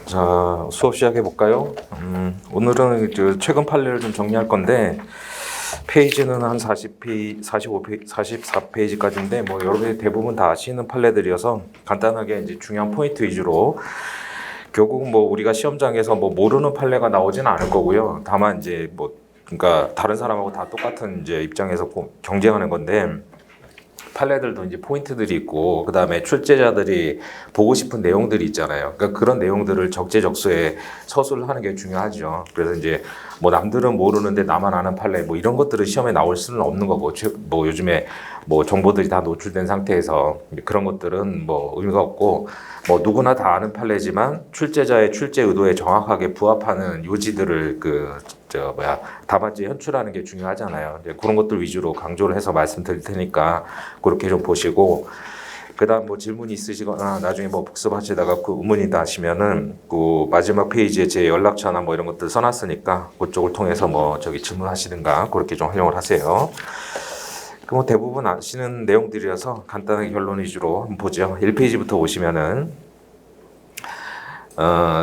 자, 수업 시작해 볼까요? 오늘은 최근 판례를 좀 정리할 건데 페이지는 한 40페이지, 45페이지, 44페이지까지인데 뭐 여러분이 대부분 다 아시는 판례들이어서 간단하게 이제 중요한 포인트 위주로 결국 뭐 우리가 시험장에서 뭐 모르는 판례가 나오지는 않을 거고요. 다만 이제 뭐 그러니까 다른 사람하고 다 똑같은 이제 입장에서 경쟁하는 건데 판례들도 이제 포인트들이 있고 그다음에 출제자들이 보고 싶은 내용들이 있잖아요. 그러니까 그런 내용들을 적재적소에 서술을 하는 게 중요하죠. 그래서 이제 뭐 남들은 모르는데 나만 아는 판례 뭐 이런 것들은 시험에 나올 수는 없는 거고 뭐 요즘에 뭐 정보들이 다 노출된 상태에서 그런 것들은 뭐 의미가 없고 뭐 누구나 다 아는 판례지만 출제자의 출제 의도에 정확하게 부합하는 요지들을 답안지에 현출하는 게 중요하잖아요. 이제 그런 것들 위주로 강조를 해서 말씀드릴 테니까 그렇게 좀 보시고 그다음 뭐 질문이 있으시거나 나중에 뭐 복습하시다가 그 의문이 나시면은 그 마지막 페이지에 제 연락처나 뭐 이런 것들 써놨으니까 그쪽을 통해서 뭐 질문하시든가 그렇게 좀 활용을 하세요. 뭐 대부분 아시는 내용들이라서 간단하게 결론 위주로 한번 보죠. 1페이지부터 보시면은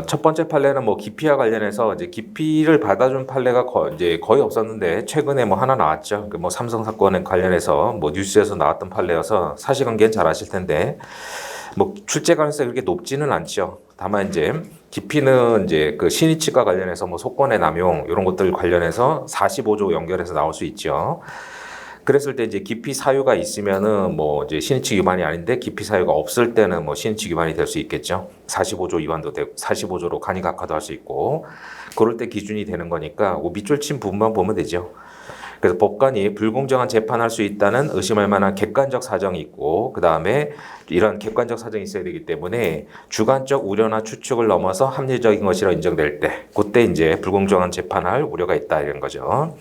첫 번째 판례는 뭐 기피와 관련해서 이제 기피를 받아준 판례가 이제 거의 없었는데 최근에 뭐 하나 나왔죠. 그 뭐 삼성 사건에 관련해서 뭐 뉴스에서 나왔던 판례여서 사실관계는 잘 아실 텐데 뭐 출제 가능성이 그렇게 높지는 않죠. 다만 이제 기피는 이제 그 신의치과 관련해서 뭐 속건의 남용 이런 것들 관련해서 45조 연결해서 나올 수 있죠. 그랬을 때 이제 기피 사유가 있으면은 뭐 이제 신의칙 위반이 아닌데 기피 사유가 없을 때는 뭐 신의칙 위반이 될 수 있겠죠. 45조 위반도 되고 45조로 간이각하도 할 수 있고 그럴 때 기준이 되는 거니까 그 밑줄 친 부분만 보면 되죠. 그래서 법관이 불공정한 재판할 수 있다는 의심할 만한 객관적 사정이 있고 그 다음에 이런 객관적 사정이 있어야 되기 때문에 주관적 우려나 추측을 넘어서 합리적인 것이라 인정될 때 그때 이제 불공정한 재판할 우려가 있다 이런 거죠.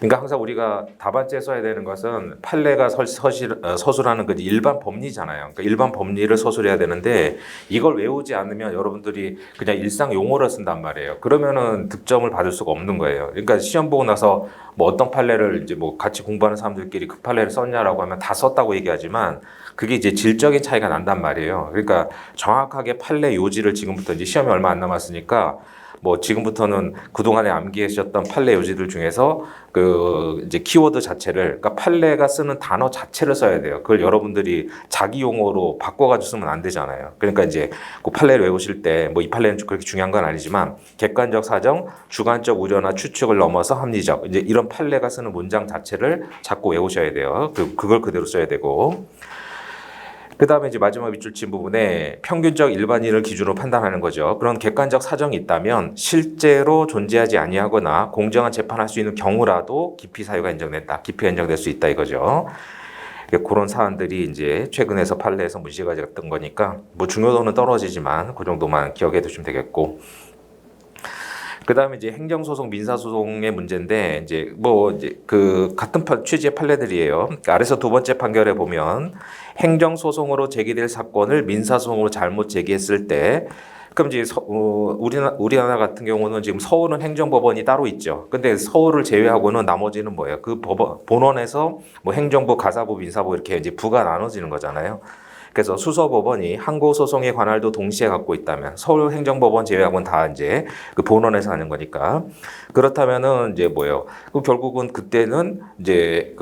그러니까 항상 우리가 답안지에 써야 되는 것은 판례가 서술하는 그 일반 법리잖아요. 그러니까 일반 법리를 서술해야 되는데 이걸 외우지 않으면 여러분들이 그냥 일상 용어를 쓴단 말이에요. 그러면은 득점을 받을 수가 없는 거예요. 그러니까 시험 보고 나서 뭐 어떤 판례를 이제 뭐 같이 공부하는 사람들끼리 그 판례를 썼냐라고 하면 다 썼다고 얘기하지만 그게 이제 질적인 차이가 난단 말이에요. 그러니까 정확하게 판례 요지를 지금부터 이제 시험이 얼마 안 남았으니까 뭐 지금부터는 그동안에 암기하셨던 판례 요지들 중에서 그 이제 키워드 자체를 그러니까 판례가 쓰는 단어 자체를 써야 돼요. 그걸 여러분들이 자기 용어로 바꿔가지고 쓰면 안 되잖아요. 그러니까 이제 그 판례를 외우실 때 뭐 이 판례는 그렇게 중요한 건 아니지만 객관적 사정, 주관적 우려나 추측을 넘어서 합리적 이제 이런 판례가 쓰는 문장 자체를 자꾸 외우셔야 돼요. 그걸 그대로 써야 되고. 그 다음에 이제 마지막 밑줄 친 부분에 평균적 일반인을 기준으로 판단하는 거죠. 그런 객관적 사정이 있다면 실제로 존재하지 아니하거나 공정한 재판할 수 있는 경우라도 기피 사유가 인정됐다. 기피가 인정될 수 있다 이거죠. 그런 사안들이 이제 최근에서 판례에서 문제가 됐던 거니까 뭐 중요도는 떨어지지만 그 정도만 기억해 두시면 되겠고. 그다음에 이제 행정소송, 민사소송의 문제인데 이제 그 같은 취지의 판례들이에요. 그러니까 아래서 두 번째 판결에 보면 행정소송으로 제기될 사건을 민사소송으로 잘못 제기했을 때 그럼 이제 우리나라 같은 경우는 지금 서울은 행정법원이 따로 있죠. 근데 서울을 제외하고는 나머지는 뭐예요? 그 본원에서 뭐 행정부, 가사부, 민사부 이렇게 이제 부가 나눠지는 거잖아요. 그래서 수서법원이 항고소송의 관할도 동시에 갖고 있다면 서울행정법원 제외하고는 다 이제 그 본원에서 하는 거니까 그렇다면은 이제 뭐예요? 그 결국은 그때는 이제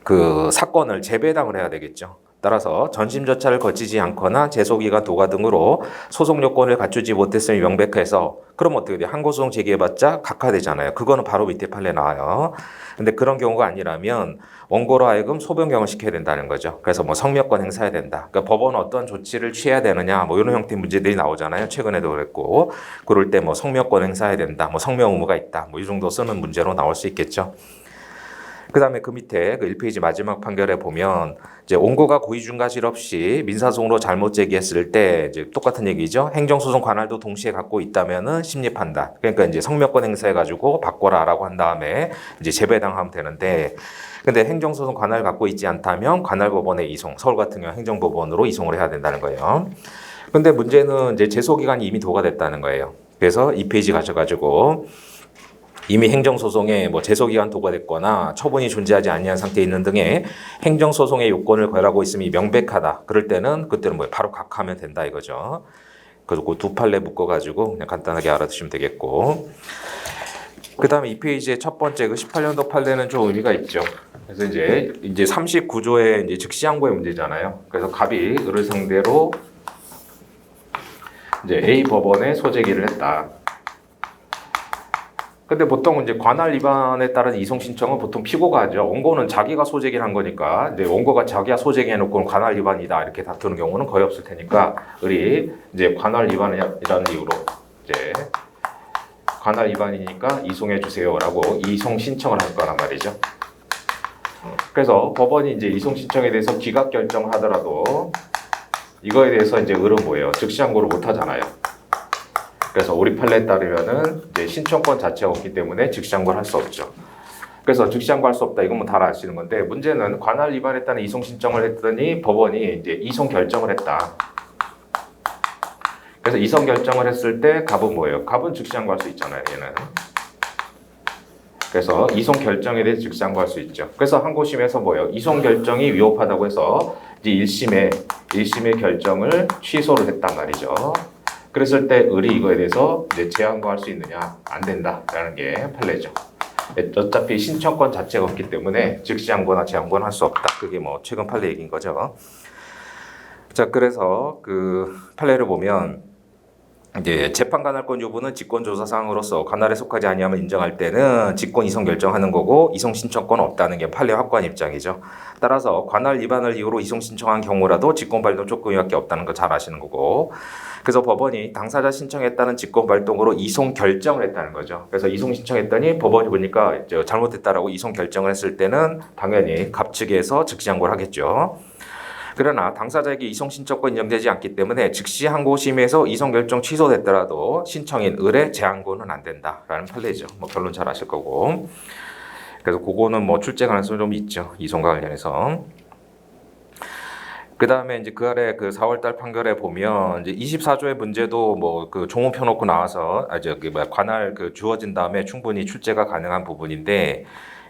그 사건을 재배당을 해야 되겠죠. 따라서 전심 절차를 거치지 않거나 제소기간 도가 등으로 소송 요건을 갖추지 못했음이 명백해서 그럼 어떻게 돼요? 항고소송 제기해봤자 각하되잖아요. 그거는 바로 밑에 판례 나와요. 근데 그런 경우가 아니라면 원고로 하여금 소변경을 시켜야 된다는 거죠. 그래서 뭐 성명권 행사해야 된다. 그러니까 법원은 어떤 조치를 취해야 되느냐 뭐 이런 형태의 문제들이 나오잖아요. 최근에도 그랬고 그럴 때 뭐 성명권 행사해야 된다. 뭐 성명 의무가 있다. 뭐 이 정도 쓰는 문제로 나올 수 있겠죠. 그 다음에 그 밑에 그 1페이지 마지막 판결에 보면 이제 원고가 고의 중과실 없이 민사소송으로 잘못 제기했을 때 이제 똑같은 얘기죠. 행정소송 관할도 동시에 갖고 있다면은 심리 판단. 그러니까 이제 성명권 행사해가지고 바꿔라라고 한 다음에 이제 재배당하면 되는데 근데 행정소송 관할 갖고 있지 않다면 관할법원에 이송. 서울 같은 경우 행정법원으로 이송을 해야 된다는 거예요. 근데 문제는 이제 제소기간이 이미 도가 됐다는 거예요. 그래서 2페이지 가셔가지고 이미 행정소송에 뭐 제소기간 도과됐거나 처분이 존재하지 아니한 상태에 있는 등의 행정소송의 요건을 거절하고 있음이 명백하다. 그럴 때는 그때는 뭐 바로 각하하면 된다 이거죠. 그리고 그 두 판례 묶어가지고 그냥 간단하게 알아두시면 되겠고. 그 다음에 이 페이지의 첫 번째 그 18년도 판례는 좀 의미가 있죠. 그래서 이제 39조의 이제 즉시항고의 문제잖아요. 그래서 갑이 을을 상대로 이제 A 법원에 소재기를 했다. 근데 보통 이제 관할 위반에 따른 이송 신청은 보통 피고가 하죠. 원고는 자기가 소재기를 한 거니까 이제 원고가 자기가 소재기해놓고 관할 위반이다 이렇게 다투는 경우는 거의 없을 테니까 을이 이제 관할 위반이라는 이유로 이제 관할 위반이니까 이송해 주세요라고 이송 신청을 할 거란 말이죠. 그래서 법원이 이제 이송 신청에 대해서 기각 결정을 하더라도 이거에 대해서 이제 을은 뭐예요? 즉시 항고를 못 하잖아요. 그래서 우리 판례에 따르면은 이제 신청권 자체가 없기 때문에 즉시 항고를 할 수 없죠. 그래서 즉시 항고할 수 없다. 이건 뭐 다 아시는 건데 문제는 관할 위반에 따른 이송 신청을 했더니 법원이 이제 이송 결정을 했다. 그래서 이송 결정을 했을 때 갑은 뭐예요? 갑은 즉시 항고할 수 있잖아요. 얘는. 그래서 이송 결정에 대해 즉시 항고할 수 있죠. 그래서 항고심에서 뭐예요? 이송 결정이 위법하다고 해서 이제 1심의 결정을 취소를 했단 말이죠. 그랬을 때 을이 이거에 대해서 이제 재항고할 수 있느냐? 안 된다라는 게 판례죠. 어차피 신청권 자체가 없기 때문에 즉시 항고나 재항고는 할 수 없다. 그게 뭐 최근 판례 얘기인 거죠. 자, 그래서 그 판례를 보면 이제 재판 관할권 여부는 직권조사 사항으로서 관할에 속하지 아니하면 인정할 때는 직권 이송 결정하는 거고 이송 신청권 없다는 게 판례 확고한 입장이죠. 따라서 관할 위반을 이유로 이송 신청한 경우라도 직권 발동 조건밖에 없다는 거 잘 아시는 거고. 그래서 법원이 당사자 신청에 따른 직권 발동으로 이송 결정을 했다는 거죠. 그래서 이송 신청했더니 법원이 보니까 잘못했다라고 이송 결정을 했을 때는 당연히 갑 측에서 즉시 항고를 하겠죠. 그러나 당사자에게 이송 신청권 인정되지 않기 때문에 즉시 항고심에서 이송 결정 취소됐더라도 신청인 을의 재항고는 안 된다라는 판례죠. 뭐 결론 잘 아실 거고. 그래서 그거는 뭐 출제 가능성이 좀 있죠. 이송과 관련해서. 그 다음에 이제 그 아래 그 4월달 판결에 보면 이제 24조의 문제도 뭐 그 종호 펴놓고 나와서 관할 그 주어진 다음에 충분히 출제가 가능한 부분인데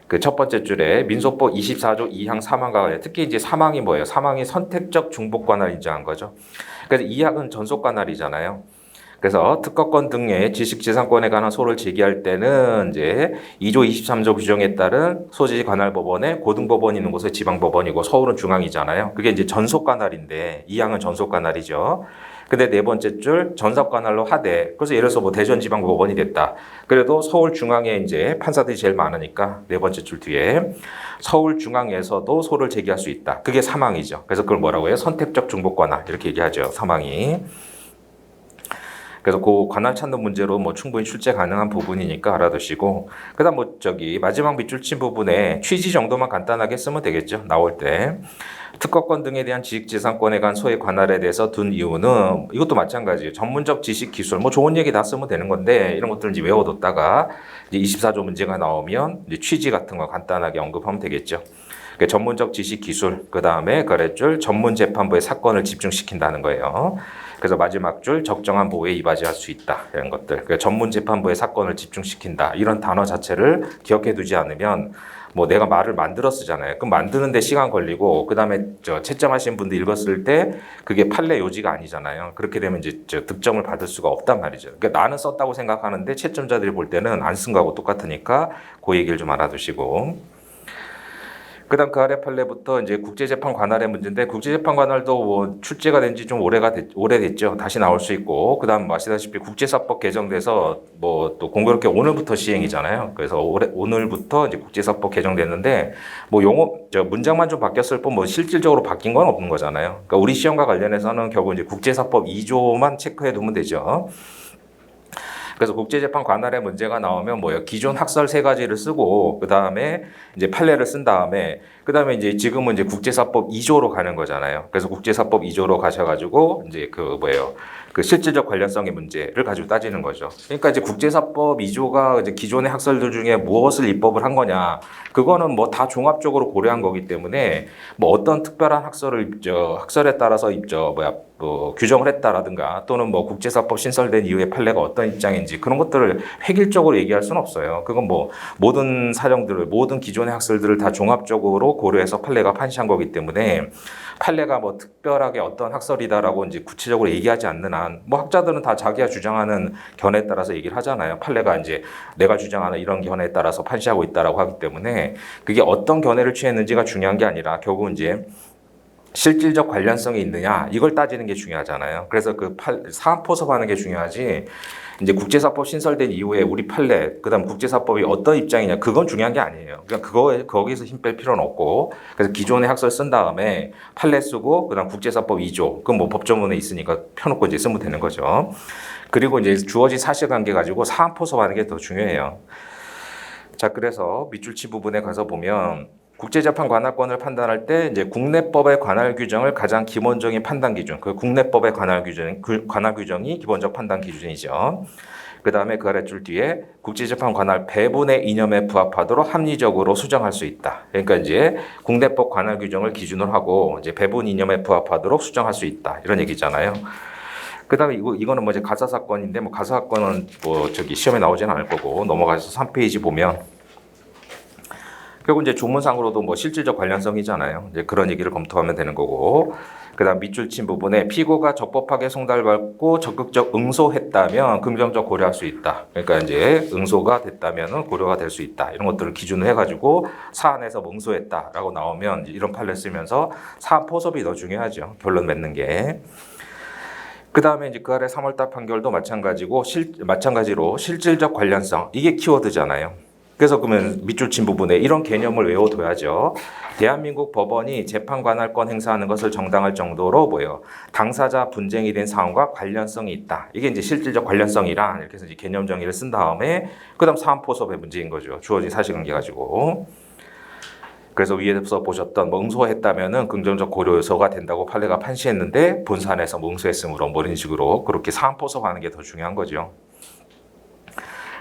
그 첫 번째 줄에 민소법 24조 2항 사망과 관련 특히 이제 사망이 뭐예요? 사망이 선택적 중복 관할 인정한 거죠. 그래서 2항은 전속 관할이잖아요. 그래서 특허권 등의 지식재산권에 관한 소를 제기할 때는 이제 2조 23조 규정에 따른 소재지 관할 법원에 고등법원이 있는 곳은 지방법원이고 서울은 중앙이잖아요. 그게 이제 전속 관할인데 2항은 전속 관할이죠. 근데 네 번째 줄 전섭 관할로 하되 그래서 예를 들어서 뭐 대전지방법원이 됐다. 그래도 서울 중앙에 이제 판사들이 제일 많으니까 네 번째 줄 뒤에 서울 중앙에서도 소를 제기할 수 있다. 그게 사망이죠. 그래서 그걸 뭐라고 해요? 선택적 중복 관할 이렇게 얘기하죠. 사망이. 그래서 그 관할 찾는 문제로 뭐 충분히 출제 가능한 부분이니까 알아두시고 그다음 뭐 마지막 밑줄 친 부분에 취지 정도만 간단하게 쓰면 되겠죠. 나올 때 특허권 등에 대한 지식재산권에 관한 소의 관할에 대해서 둔 이유는 이것도 마찬가지예요. 전문적 지식 기술 뭐 좋은 얘기 다 쓰면 되는 건데 이런 것들을 이제 외워뒀다가 이제 24조 문제가 나오면 이제 취지 같은 거 간단하게 언급하면 되겠죠. 그러니까 전문적 지식 기술 그 다음에 거래줄 전문 재판부의 사건을 집중시킨다는 거예요. 그래서 마지막 줄 적정한 보호에 이바지할 수 있다 이런 것들. 그러니까 전문 재판부의 사건을 집중시킨다 이런 단어 자체를 기억해두지 않으면 뭐 내가 말을 만들어 쓰잖아요. 그럼 만드는데 시간 걸리고 그 다음에 채점하신 분들 읽었을 때 그게 판례 요지가 아니잖아요. 그렇게 되면 이제 득점을 받을 수가 없단 말이죠. 그러니까 나는 썼다고 생각하는데 채점자들이 볼 때는 안 쓴 거하고 똑같으니까 그 얘기를 좀 알아두시고. 그다음 그 아래 판례부터 이제 국제재판 관할의 문제인데 국제재판 관할도 뭐 출제가 된 지 좀 오래됐죠. 다시 나올 수 있고 그다음 아시다시피 국제사법 개정돼서 뭐 또 공교롭게 오늘부터 시행이잖아요. 그래서 오늘부터 이제 국제사법 개정됐는데 뭐 용어 문장만 좀 바뀌었을 뿐 뭐 실질적으로 바뀐 건 없는 거잖아요. 그러니까 우리 시험과 관련해서는 결국 이제 국제사법 2조만 체크해 두면 되죠. 그래서 국제재판 관할의 문제가 나오면 뭐예요? 기존 학설 3가지를 쓰고 그 다음에 이제 판례를 쓴 다음에 그 다음에 이제 지금은 이제 국제사법 2조로 가는 거잖아요. 그래서 국제사법 2조로 가셔가지고 이제 그 실질적 관련성의 문제를 가지고 따지는 거죠. 그러니까 이제 국제사법 2조가 이제 기존의 학설들 중에 무엇을 입법을 한 거냐, 그거는 뭐 다 종합적으로 고려한 거기 때문에 뭐 어떤 특별한 학설에 따라서 규정을 했다라든가 또는 뭐 국제사법 신설된 이후의 판례가 어떤 입장인지 그런 것들을 획일적으로 얘기할 수는 없어요. 그건 뭐 모든 사정들을 모든 기존의 학설들을 다 종합적으로 등도 고려해서 판례가 판시한 거기 때문에 판례가 뭐 특별하게 어떤 학설이다라고 이제 구체적으로 얘기하지 않는 한, 뭐 학자들은 다 자기가 주장하는 견해에 따라서 얘기를 하잖아요. 판례가 이제 내가 주장하는 이런 견해에 따라서 판시하고 있다라고 하기 때문에 그게 어떤 견해를 취했는지가 중요한 게 아니라 결국 이제 실질적 관련성이 있느냐 이걸 따지는 게 중요하잖아요. 그래서 그 사안 포섭하는 게 중요하지. 이제 국제사법 신설된 이후에 우리 판례, 그다음 국제사법이 어떤 입장이냐 그건 중요한 게 아니에요. 그러니까 거기서 힘 뺄 필요는 없고, 그래서 기존의 학설 쓴 다음에 판례 쓰고 그다음 국제사법 2조, 그건 뭐 법조문에 있으니까 펴놓고 이제 쓰면 되는 거죠. 그리고 이제 주어진 사실관계 가지고 사안 포섭하는 게 더 중요해요. 자, 그래서 밑줄치 부분에 가서 보면 국제재판 관할권을 판단할 때 이제 국내법의 관할 규정을 가장 기본적인 판단 기준, 그 국내법의 관할 규정이 기본적 판단 기준이죠. 그 다음에 그 아래줄 뒤에 국제재판 관할 배분의 이념에 부합하도록 합리적으로 수정할 수 있다. 그러니까 이제 국내법 관할 규정을 기준으로 하고 이제 배분 이념에 부합하도록 수정할 수 있다. 이런 얘기잖아요. 그 다음에 이거는 뭐 이제 가사 사건인데, 뭐 가사 사건은 뭐 저기 시험에 나오지는 않을 거고, 넘어가서 3페이지 보면 결국 이제 조문상으로도 뭐 실질적 관련성이잖아요. 이제 그런 얘기를 검토하면 되는 거고, 그다음 밑줄 친 부분에 피고가 적법하게 송달받고 적극적 응소했다면 긍정적 고려할 수 있다. 그러니까 이제 응소가 됐다면 고려가 될 수 있다. 이런 것들을 기준으로 해가지고 사안에서 응소했다라고 나오면 이런 판례 쓰면서 사안 포섭이 더 중요하죠. 결론 맺는 게. 그 다음에 이제 그 아래 3월달 판결도 마찬가지로 실질적 관련성, 이게 키워드잖아요. 그래서 그러면 밑줄 친 부분에 이런 개념을 외워둬야죠. 대한민국 법원이 재판 관할권 행사하는 것을 정당할 정도로 당사자 분쟁이 된 사안과 관련성이 있다. 이게 이제 실질적 관련성이라 이렇게 해서 이제 개념 정의를 쓴 다음에 그다음 사안 포섭의 문제인 거죠. 주어진 사실관계 가지고. 그래서 위에서 보셨던 응소했다면은 긍정적 고려 요소가 된다고 판례가 판시했는데 본사안에서 응소했으므로 뭐 이런 식으로 그렇게 사안 포섭하는 게 더 중요한 거죠.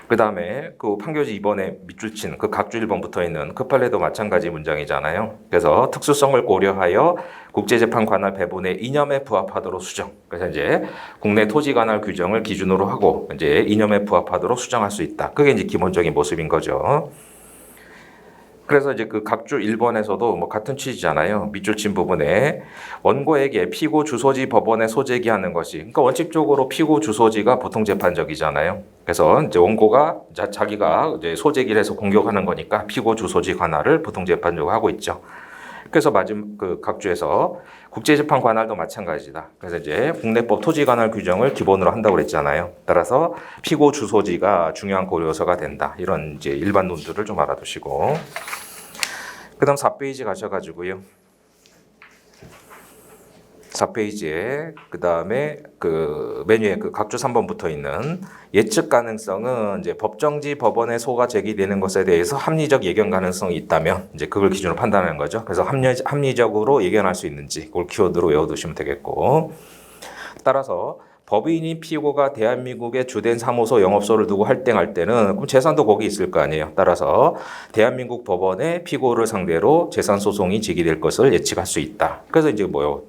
그 다음에 그 판결지 2번에 밑줄 친 그 각주 1번 붙어 있는 그 판례도 마찬가지 문장이잖아요. 그래서 특수성을 고려하여 국제재판 관할 배분의 이념에 부합하도록 수정. 그래서 이제 국내 토지 관할 규정을 기준으로 하고 이제 이념에 부합하도록 수정할 수 있다. 그게 이제 기본적인 모습인 거죠. 그래서 이제 그 각주 1번에서도 뭐 같은 취지잖아요. 밑줄 친 부분에 원고에게 피고 주소지 법원에 소재기하는 것이, 그러니까 원칙적으로 피고 주소지가 보통 재판적이잖아요. 그래서 이제 원고가 자기가 이제 소재기를 해서 공격하는 거니까 피고 주소지 관할을 보통 재판적으로 하고 있죠. 그래서 그 각주에서 국제재판 관할도 마찬가지다. 그래서 이제 국내법 토지 관할 규정을 기본으로 한다고 그랬잖아요. 따라서 피고 주소지가 중요한 고려 요소가 된다. 이런 이제 일반 논들을 좀 알아두시고, 그다음 4페이지 가셔가지고요. 4페이지에 그 다음에 그 메뉴에 그 각주 3번 붙어 있는 예측 가능성은 이제 법정지 법원의 소가 제기되는 것에 대해서 합리적 예견 가능성이 있다면 이제 그걸 기준으로 판단하는 거죠. 그래서 합리적으로 예견할 수 있는지 그걸 키워드로 외워두시면 되겠고, 따라서 법인인 피고가 대한민국의 주된 사무소 영업소를 두고 활동할 때는 그럼 재산도 거기 있을 거 아니에요. 따라서 대한민국 법원에 피고를 상대로 재산 소송이 제기될 것을 예측할 수 있다. 그래서 이제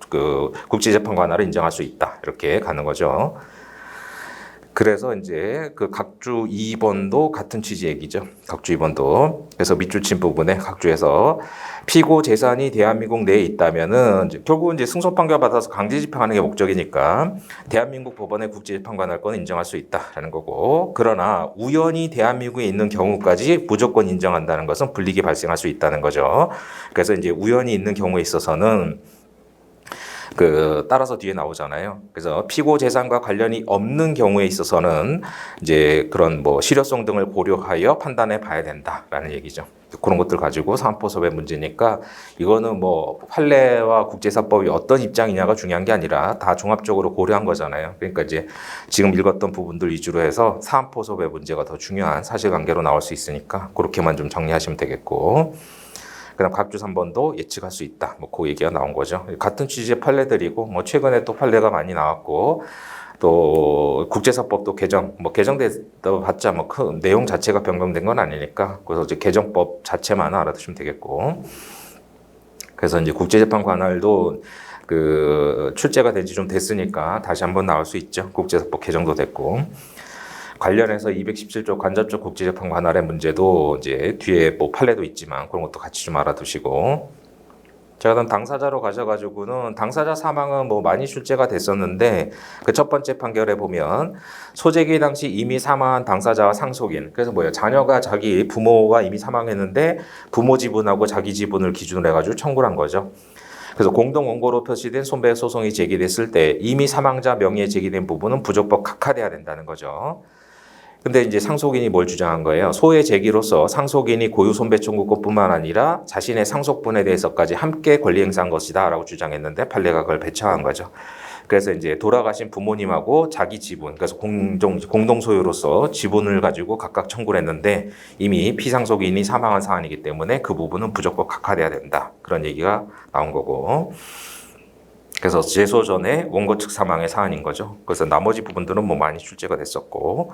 그 국제재판 관할을 인정할 수 있다. 이렇게 가는 거죠. 그래서 이제 그 각주 2번도 같은 취지 얘기죠. 각주 2번도. 그래서 밑줄 친 부분에 각주에서 피고 재산이 대한민국 내에 있다면은 결국은 이제 승소 판결 받아서 강제 집행하는 게 목적이니까 대한민국 법원의 국제재판 관할권을 인정할 수 있다라는 거고, 그러나 우연히 대한민국에 있는 경우까지 무조건 인정한다는 것은 불이익이 발생할 수 있다는 거죠. 그래서 이제 우연히 있는 경우에 있어서는 따라서 뒤에 나오잖아요. 그래서 피고 재산과 관련이 없는 경우에 있어서는 이제 그런 뭐 실효성 등을 고려하여 판단해 봐야 된다라는 얘기죠. 그런 것들 가지고 사안포섭의 문제니까 이거는 뭐 판례와 국제사법이 어떤 입장이냐가 중요한 게 아니라 다 종합적으로 고려한 거잖아요. 그러니까 이제 지금 읽었던 부분들 위주로 해서 사안포섭의 문제가 더 중요한 사실관계로 나올 수 있으니까 그렇게만 좀 정리하시면 되겠고, 그다음 각주 3번도 예측할 수 있다. 뭐 그 얘기가 나온 거죠. 같은 취지의 판례들이고 뭐 최근에 또 판례가 많이 나왔고 또 국제사법도 개정돼도 봤자 뭐 그 내용 자체가 변경된 건 아니니까 그래서 이제 개정법 자체만 알아두시면 되겠고, 그래서 이제 국제재판 관할도 그 출제가 된 지 좀 됐으니까 다시 한번 나올 수 있죠. 국제사법 개정도 됐고. 관련해서 217조 간접적 국제재판 관할의 문제도 이제 뒤에 뭐 판례도 있지만 그런 것도 같이 좀 알아두시고. 자, 그다음 당사자로 가셔가지고는 당사자 사망은 뭐 많이 출제가 됐었는데 그 첫 번째 판결에 보면 소재기 당시 이미 사망한 당사자와 상속인, 그래서 뭐예요? 자녀가 자기 부모가 이미 사망했는데 부모 지분하고 자기 지분을 기준으로 해가지고 청구를 한 거죠. 그래서 공동 원고로 표시된 손배 소송이 제기됐을 때 이미 사망자 명의에 제기된 부분은 부족법 각하돼야 된다는 거죠. 근데 이제 상속인이 뭘 주장한 거예요? 소의 제기로서 상속인이 고유 손배 청구권뿐만 아니라 자신의 상속분에 대해서까지 함께 권리 행사한 것이다라고 주장했는데 판례가 그걸 배척한 거죠. 그래서 이제 돌아가신 부모님하고 자기 지분, 그래서 공동 소유로서 지분을 가지고 각각 청구를 했는데 이미 피상속인이 사망한 사안이기 때문에 그 부분은 무조건 각하돼야 된다. 그런 얘기가 나온 거고. 그래서 제소 전에 원고 측 사망의 사안인 거죠. 그래서 나머지 부분들은 뭐 많이 출제가 됐었고.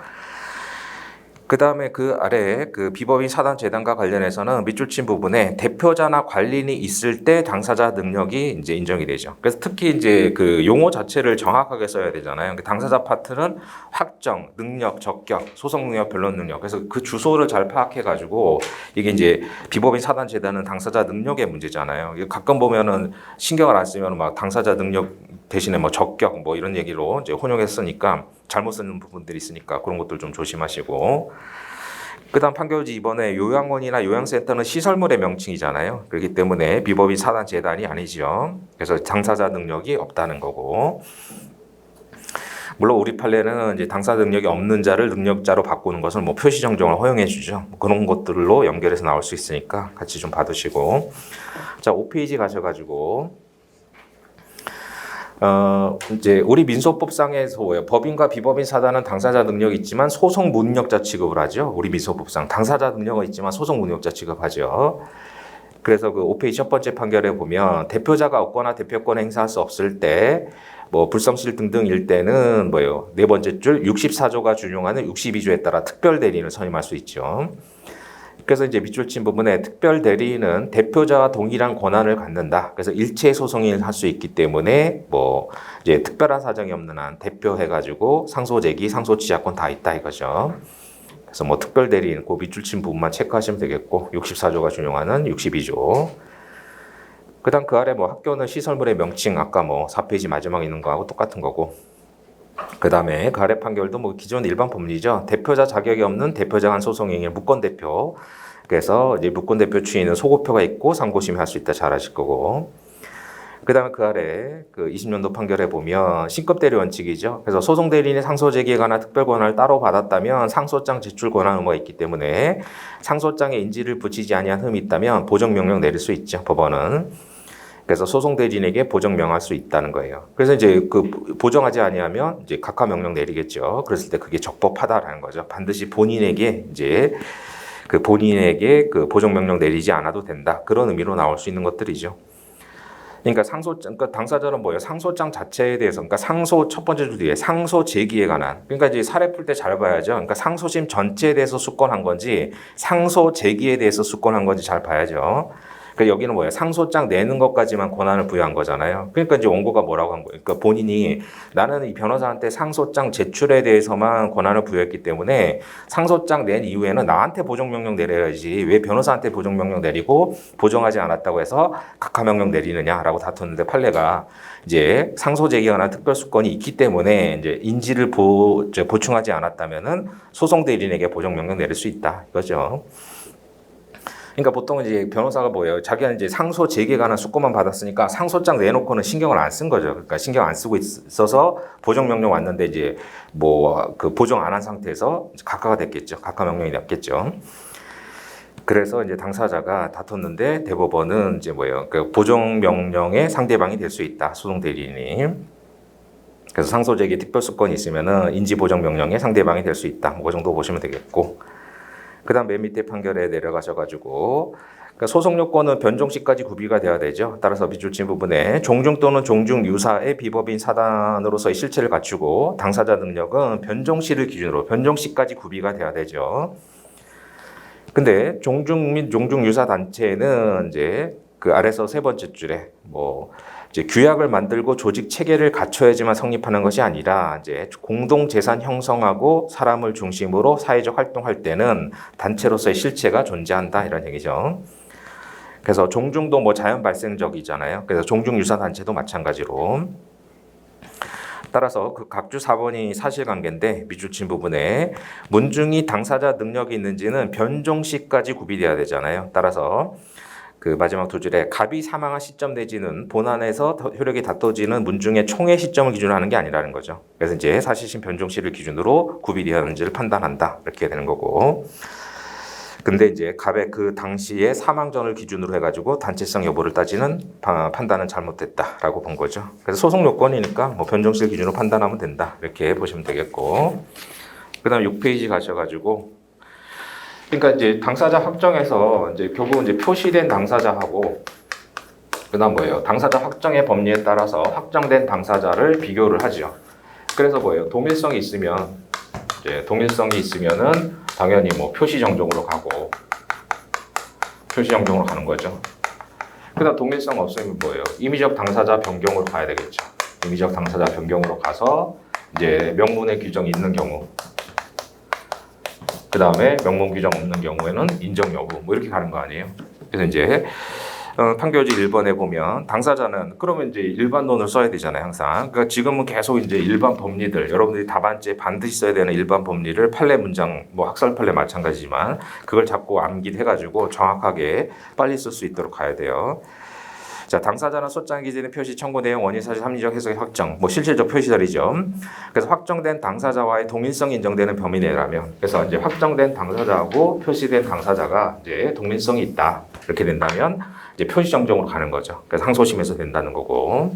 그 다음에 그 아래 그 비법인 사단 재단과 관련해서는 밑줄 친 부분에 대표자나 관리인이 있을 때 당사자 능력이 이제 인정이 되죠. 그래서 특히 이제 그 용어 자체를 정확하게 써야 되잖아요. 당사자 파트는 확정, 능력, 적격, 소송 능력, 변론 능력. 그래서 그 주소를 잘 파악해가지고 이게 이제 비법인 사단 재단은 당사자 능력의 문제잖아요. 가끔 보면은 신경을 안 쓰면 막 당사자 능력 대신에 뭐 적격 뭐 이런 얘기로 이제 혼용했으니까 잘못 쓰는 부분들이 있으니까 그런 것들 좀 조심하시고. 그다음 판결지 이번에 요양원이나 요양센터는 시설물의 명칭이잖아요. 그렇기 때문에 비법인 사단 재단이 아니죠. 그래서 당사자 능력이 없다는 거고. 물론 우리 판례는 이제 당사자 능력이 없는 자를 능력자로 바꾸는 것을 뭐 표시 정정을 허용해 주죠. 그런 것들로 연결해서 나올 수 있으니까 같이 좀 봐두시고. 자, 5페이지 가셔가지고. 이제 우리 민소법상에서 뭐예요? 법인과 비법인 사단은 당사자 능력이 있지만 소송 무능력자 취급을 하죠. 우리 민소법상 당사자 능력은 있지만 소송 무능력자 취급하죠. 그래서 그 5페이지 첫 번째 판결에 보면 대표자가 없거나 대표권을 행사할 수 없을 때 뭐 불성실 등등일 때는 뭐예요? 네 번째 줄 64조가 준용하는 62조에 따라 특별 대리인을 선임할 수 있죠. 그래서 이제 밑줄 친 부분에 특별 대리인은 대표자와 동일한 권한을 갖는다. 그래서 일체 소송을 할 수 있기 때문에 뭐 이제 특별한 사정이 없는 한 대표해가지고 상소 제기, 상소 취하권 다 있다 이거죠. 그래서 뭐 특별 대리인 그 밑줄 친 부분만 체크하시면 되겠고 64조가 준용하는 62조. 그다음 그 아래 뭐 학교는 시설물의 명칭 아까 뭐 4페이지 마지막에 있는 거하고 똑같은 거고. 그 다음에 그 아래 판결도 뭐 기존 일반 법리죠. 대표자 자격이 없는 대표자 간 소송 행위를 무권 대표. 그래서 이제 무권 대표 추이는 소고표가 있고 상고심의 할 수 있다 잘 아실 거고. 그 다음에 그 아래 그 20년도 판결에 보면 신급 대리 원칙이죠. 그래서 소송 대리인이 상소 제기에 관한 특별 권한을 따로 받았다면 상소장 제출 권한 의무가 있기 때문에 상소장에 인지를 붙이지 아니한 흠이 있다면 보정 명령 내릴 수 있죠. 법원은. 그래서 소송 대리인에게 보정 명할 수 있다는 거예요. 그래서 이제 그 보정하지 아니하면 이제 각하 명령 내리겠죠. 그랬을 때 그게 적법하다라는 거죠. 반드시 본인에게 이제 그 보정 명령 내리지 않아도 된다. 그런 의미로 나올 수 있는 것들이죠. 그러니까 그러니까 당사자는 뭐예요? 상소장 자체에 대해서, 그러니까 상소 첫 번째 줄 뒤에 상소 제기에 관한, 그러니까 이제 사례 풀 때 잘 봐야죠. 그러니까 상소심 전체에 대해서 수권한 건지 상소 제기에 대해서 수권한 건지 잘 봐야죠. 그러니까 여기는 뭐예요? 상소장 내는 것까지만 권한을 부여한 거잖아요. 그러니까 이제 원고가 뭐라고 한 거예요? 그러니까 본인이 나는 이 변호사한테 상소장 제출에 대해서만 권한을 부여했기 때문에 상소장 낸 이후에는 나한테 보정명령 내려야지 왜 변호사한테 보정명령 내리고 보정하지 않았다고 해서 각하명령 내리느냐라고 다퉜는데 판례가 이제 상소 제기에 관한 특별수권이 있기 때문에 이제 인지를 보충하지 않았다면은 소송 대리인에게 보정명령 내릴 수 있다 이거죠. 그러니까 보통 이제 변호사가 뭐예요? 자기가 이제 상소 제기에 관한 수권만 받았으니까 상소장 내놓고는 신경을 안 쓴 거죠. 그러니까 신경 안 쓰고 있어서 보정 명령 왔는데 이제 뭐 그 보정 안 한 상태에서 각하가 됐겠죠. 각하 명령이 났겠죠. 그래서 이제 당사자가 다퉜는데 대법원은 이제 뭐예요? 그 보정 명령의 상대방이 될 수 있다. 소송 대리인이. 그래서 상소 제기 특별 수권이 있으면은 인지 보정 명령의 상대방이 될 수 있다. 뭐 그 정도 보시면 되겠고. 그 다음 맨 밑에 판결에 내려가셔가지고 그러니까 소송 요건은 변종시까지 구비가 돼야 되죠. 따라서 밑줄 친 부분에 종중 또는 종중 유사의 비법인 사단으로서의 실체를 갖추고 당사자 능력은 변종시를 기준으로 변종시까지 구비가 돼야 되죠. 근데 종중 및 종중 유사 단체는 이제 그 아래서 세 번째 줄에 뭐 이제 규약을 만들고 조직 체계를 갖춰야지만 성립하는 것이 아니라 이제 공동 재산 형성하고 사람을 중심으로 사회적 활동할 때는 단체로서의 실체가 존재한다 이런 얘기죠. 그래서 종중도 뭐 자연 발생적이잖아요. 그래서 종중유사단체도 마찬가지로. 따라서 그 각주 4번이 사실관계인데 밑줄친 부분에 문중이 당사자 능력이 있는지는 변종시까지 구비돼야 되잖아요. 따라서 그 마지막 두 줄에 갑이 사망한 시점 내지는 본안에서 효력이 다퉈지는 문중의 총의 시점을 기준으로 하는 게 아니라는 거죠. 그래서 이제 사실심 변종시를 기준으로 구비되었는지를 판단한다 이렇게 되는 거고. 근데 이제 갑의 그 당시의 사망 전을 기준으로 해가지고 단체성 여부를 따지는 판단은 잘못됐다라고 본 거죠. 그래서 소송 요건이니까 뭐 변종시 기준으로 판단하면 된다 이렇게 보시면 되겠고. 그다음 6페이지 가셔가지고. 그러니까 이제 당사자 확정에서 이제 결국 이제 표시된 당사자하고 그다음 뭐예요? 당사자 확정의 법리에 따라서 확정된 당사자를 비교를 하죠. 그래서 뭐예요? 동일성이 있으면 이제 동일성이 있으면은 당연히 뭐 표시 정정으로 가고 표시 정정으로 가는 거죠. 그다음 동일성 없으면 뭐예요? 임의적 당사자 변경으로 가야 되겠죠. 임의적 당사자 변경으로 가서 이제 명문의 규정이 있는 경우. 그 다음에 명문 규정 없는 경우에는 인정 여부 뭐 이렇게 가는 거 아니에요. 그래서 이제 판결지 1번에 보면 당사자는 그러면 이제 일반론을 써야 되잖아요 항상. 그러니까 지금은 계속 이제 일반 법리들 여러분들이 답안지에 반드시 써야 되는 일반 법리를 판례 문장 뭐 학설 판례 마찬가지지만 그걸 자꾸 암기해가지고 정확하게 빨리 쓸 수 있도록 가야 돼요. 자, 당사자는 소장 기재된 표시 청구 내용 원인 사실 합리적 해석의 확정, 뭐 실질적 표시설이죠. 그래서 확정된 당사자와의 동일성이 인정되는 범위 내라면, 그래서 이제 확정된 당사자하고 표시된 당사자가 이제 동일성이 있다 이렇게 된다면 이제 표시 정정으로 가는 거죠. 그래서 항소심에서 된다는 거고.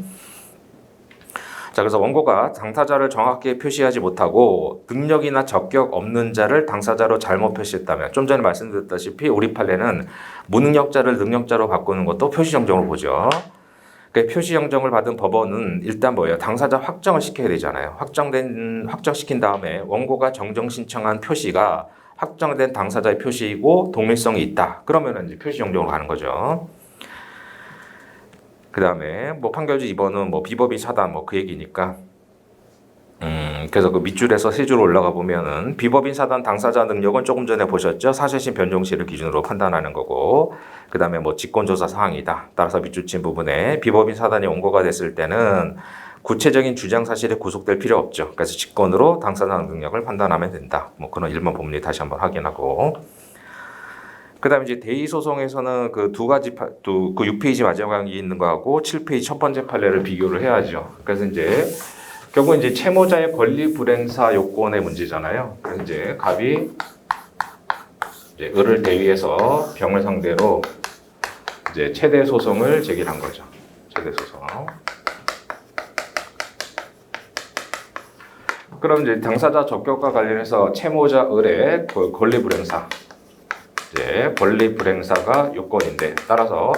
자, 그래서 원고가 당사자를 정확하게 표시하지 못하고 능력이나 적격 없는 자를 당사자로 잘못 표시했다면 좀 전에 말씀드렸다시피 우리 판례는 무능력자를 능력자로 바꾸는 것도 표시 정정으로 보죠. 그 표시 정정을 받은 법원은 일단 뭐예요? 당사자 확정을 시켜야 되잖아요. 확정시킨 다음에 원고가 정정 신청한 표시가 확정된 당사자의 표시이고 동일성이 있다. 그러면은 이제 표시 정정으로 가는 거죠. 그 다음에 뭐 판결지 2번은 뭐 비법이 차단 뭐 그 얘기니까 그래서 그 밑줄에서 세 줄 올라가 보면은 비법인 사단 당사자 능력은 조금 전에 보셨죠? 사실심 변종시를 기준으로 판단하는 거고 그 다음에 뭐 직권조사 사항이다. 따라서 밑줄 친 부분에 비법인 사단이 원고가 됐을 때는 구체적인 주장 사실에 구속될 필요 없죠. 그래서 직권으로 당사자 능력을 판단하면 된다. 뭐 그런 일반 법리 다시 한번 확인하고 그 다음에 이제 대의 소송에서는 그 두 가지 그 6페이지 마지막에 있는 거하고 7페이지 첫 번째 판례를 비교를 해야죠. 그래서 이제 결국 이제 채무자의 권리 불행사 요건의 문제잖아요. 그래서 이제 갑이 이제 을을 대위해서 병을 상대로 이제 최대 소송을 제기한 거죠. 최대 소송. 그럼 이제 당사자 적격과 관련해서 채무자 을의 권리 불행사. 이제 권리 불행사가 요건인데 따라서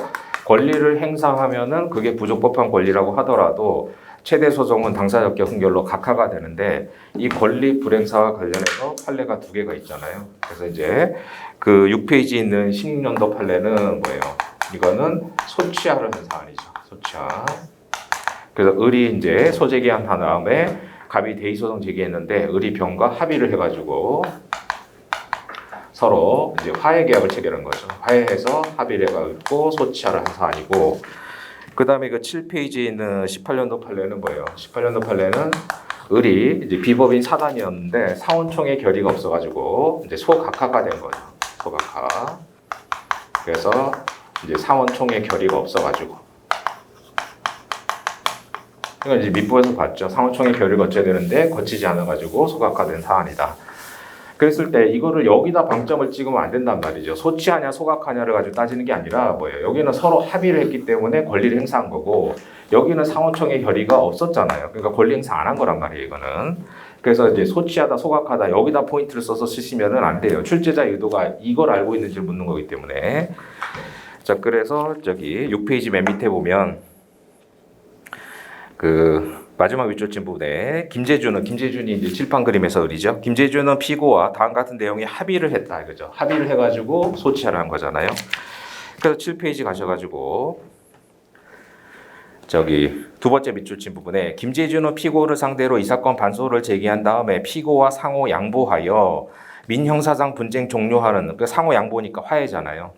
권리를 행사하면은 그게 부적법한 권리라고 하더라도 최대 소송은 당사자 적격 흥결로 각하가 되는데 이 권리 불행사와 관련해서 판례가 두 개가 있잖아요. 그래서 이제 그 6페이지 있는 16년도 판례는 뭐예요? 이거는 소취하를 한 사안이죠. 소취하. 그래서 을이 이제 소제기한 다음에 갑이 대의 소송 제기했는데 을이 병과 합의를 해가지고 서로 이제 화해 계약을 체결한 거죠. 화해해서 합의를 해가지고 소취하를 한 사안이고, 그 다음에 그 7페이지에 있는 18년도 판례는 뭐예요? 18년도 판례는 을이 이제 비법인 사단이었는데 사원총회 결의가 없어가지고 이제 소각하가 된 거죠. 소각하. 그래서 이제 사원총회 결의가 없어가지고. 이건 이제 밑부에서 봤죠. 사원총회 결의가 거쳐야 되는데 거치지 않아가지고 소각화된 사안이다. 그랬을 때 이거를 여기다 방점을 찍으면 안 된단 말이죠. 소취하냐 소각하냐를 가지고 따지는 게 아니라 뭐예요? 여기는 서로 합의를 했기 때문에 권리를 행사한 거고 여기는 상원청의 결의가 없었잖아요. 그러니까 권리 행사 안 한 거란 말이에요. 이거는. 그래서 이제 소취하다 소각하다 여기다 포인트를 써서 쓰시면은 안 돼요. 출제자 의도가 이걸 알고 있는지를 묻는 거기 때문에. 자, 그래서 저기 6페이지 맨 밑에 보면 그 마지막 윗줄친 부분에 김재준이 이제 칠판 그림에서 을이죠. 김재준은 피고와 다음 같은 내용에 합의를 했다 이거죠. 합의를 해가지고 소취하를 한 거잖아요. 그래서 7페이지 가셔가지고 저기 두 번째 밑줄친 부분에 김재준은 피고를 상대로 이 사건 반소를 제기한 다음에 피고와 상호 양보하여 민형사상 분쟁 종료하는, 그 상호 양보니까 화해잖아요.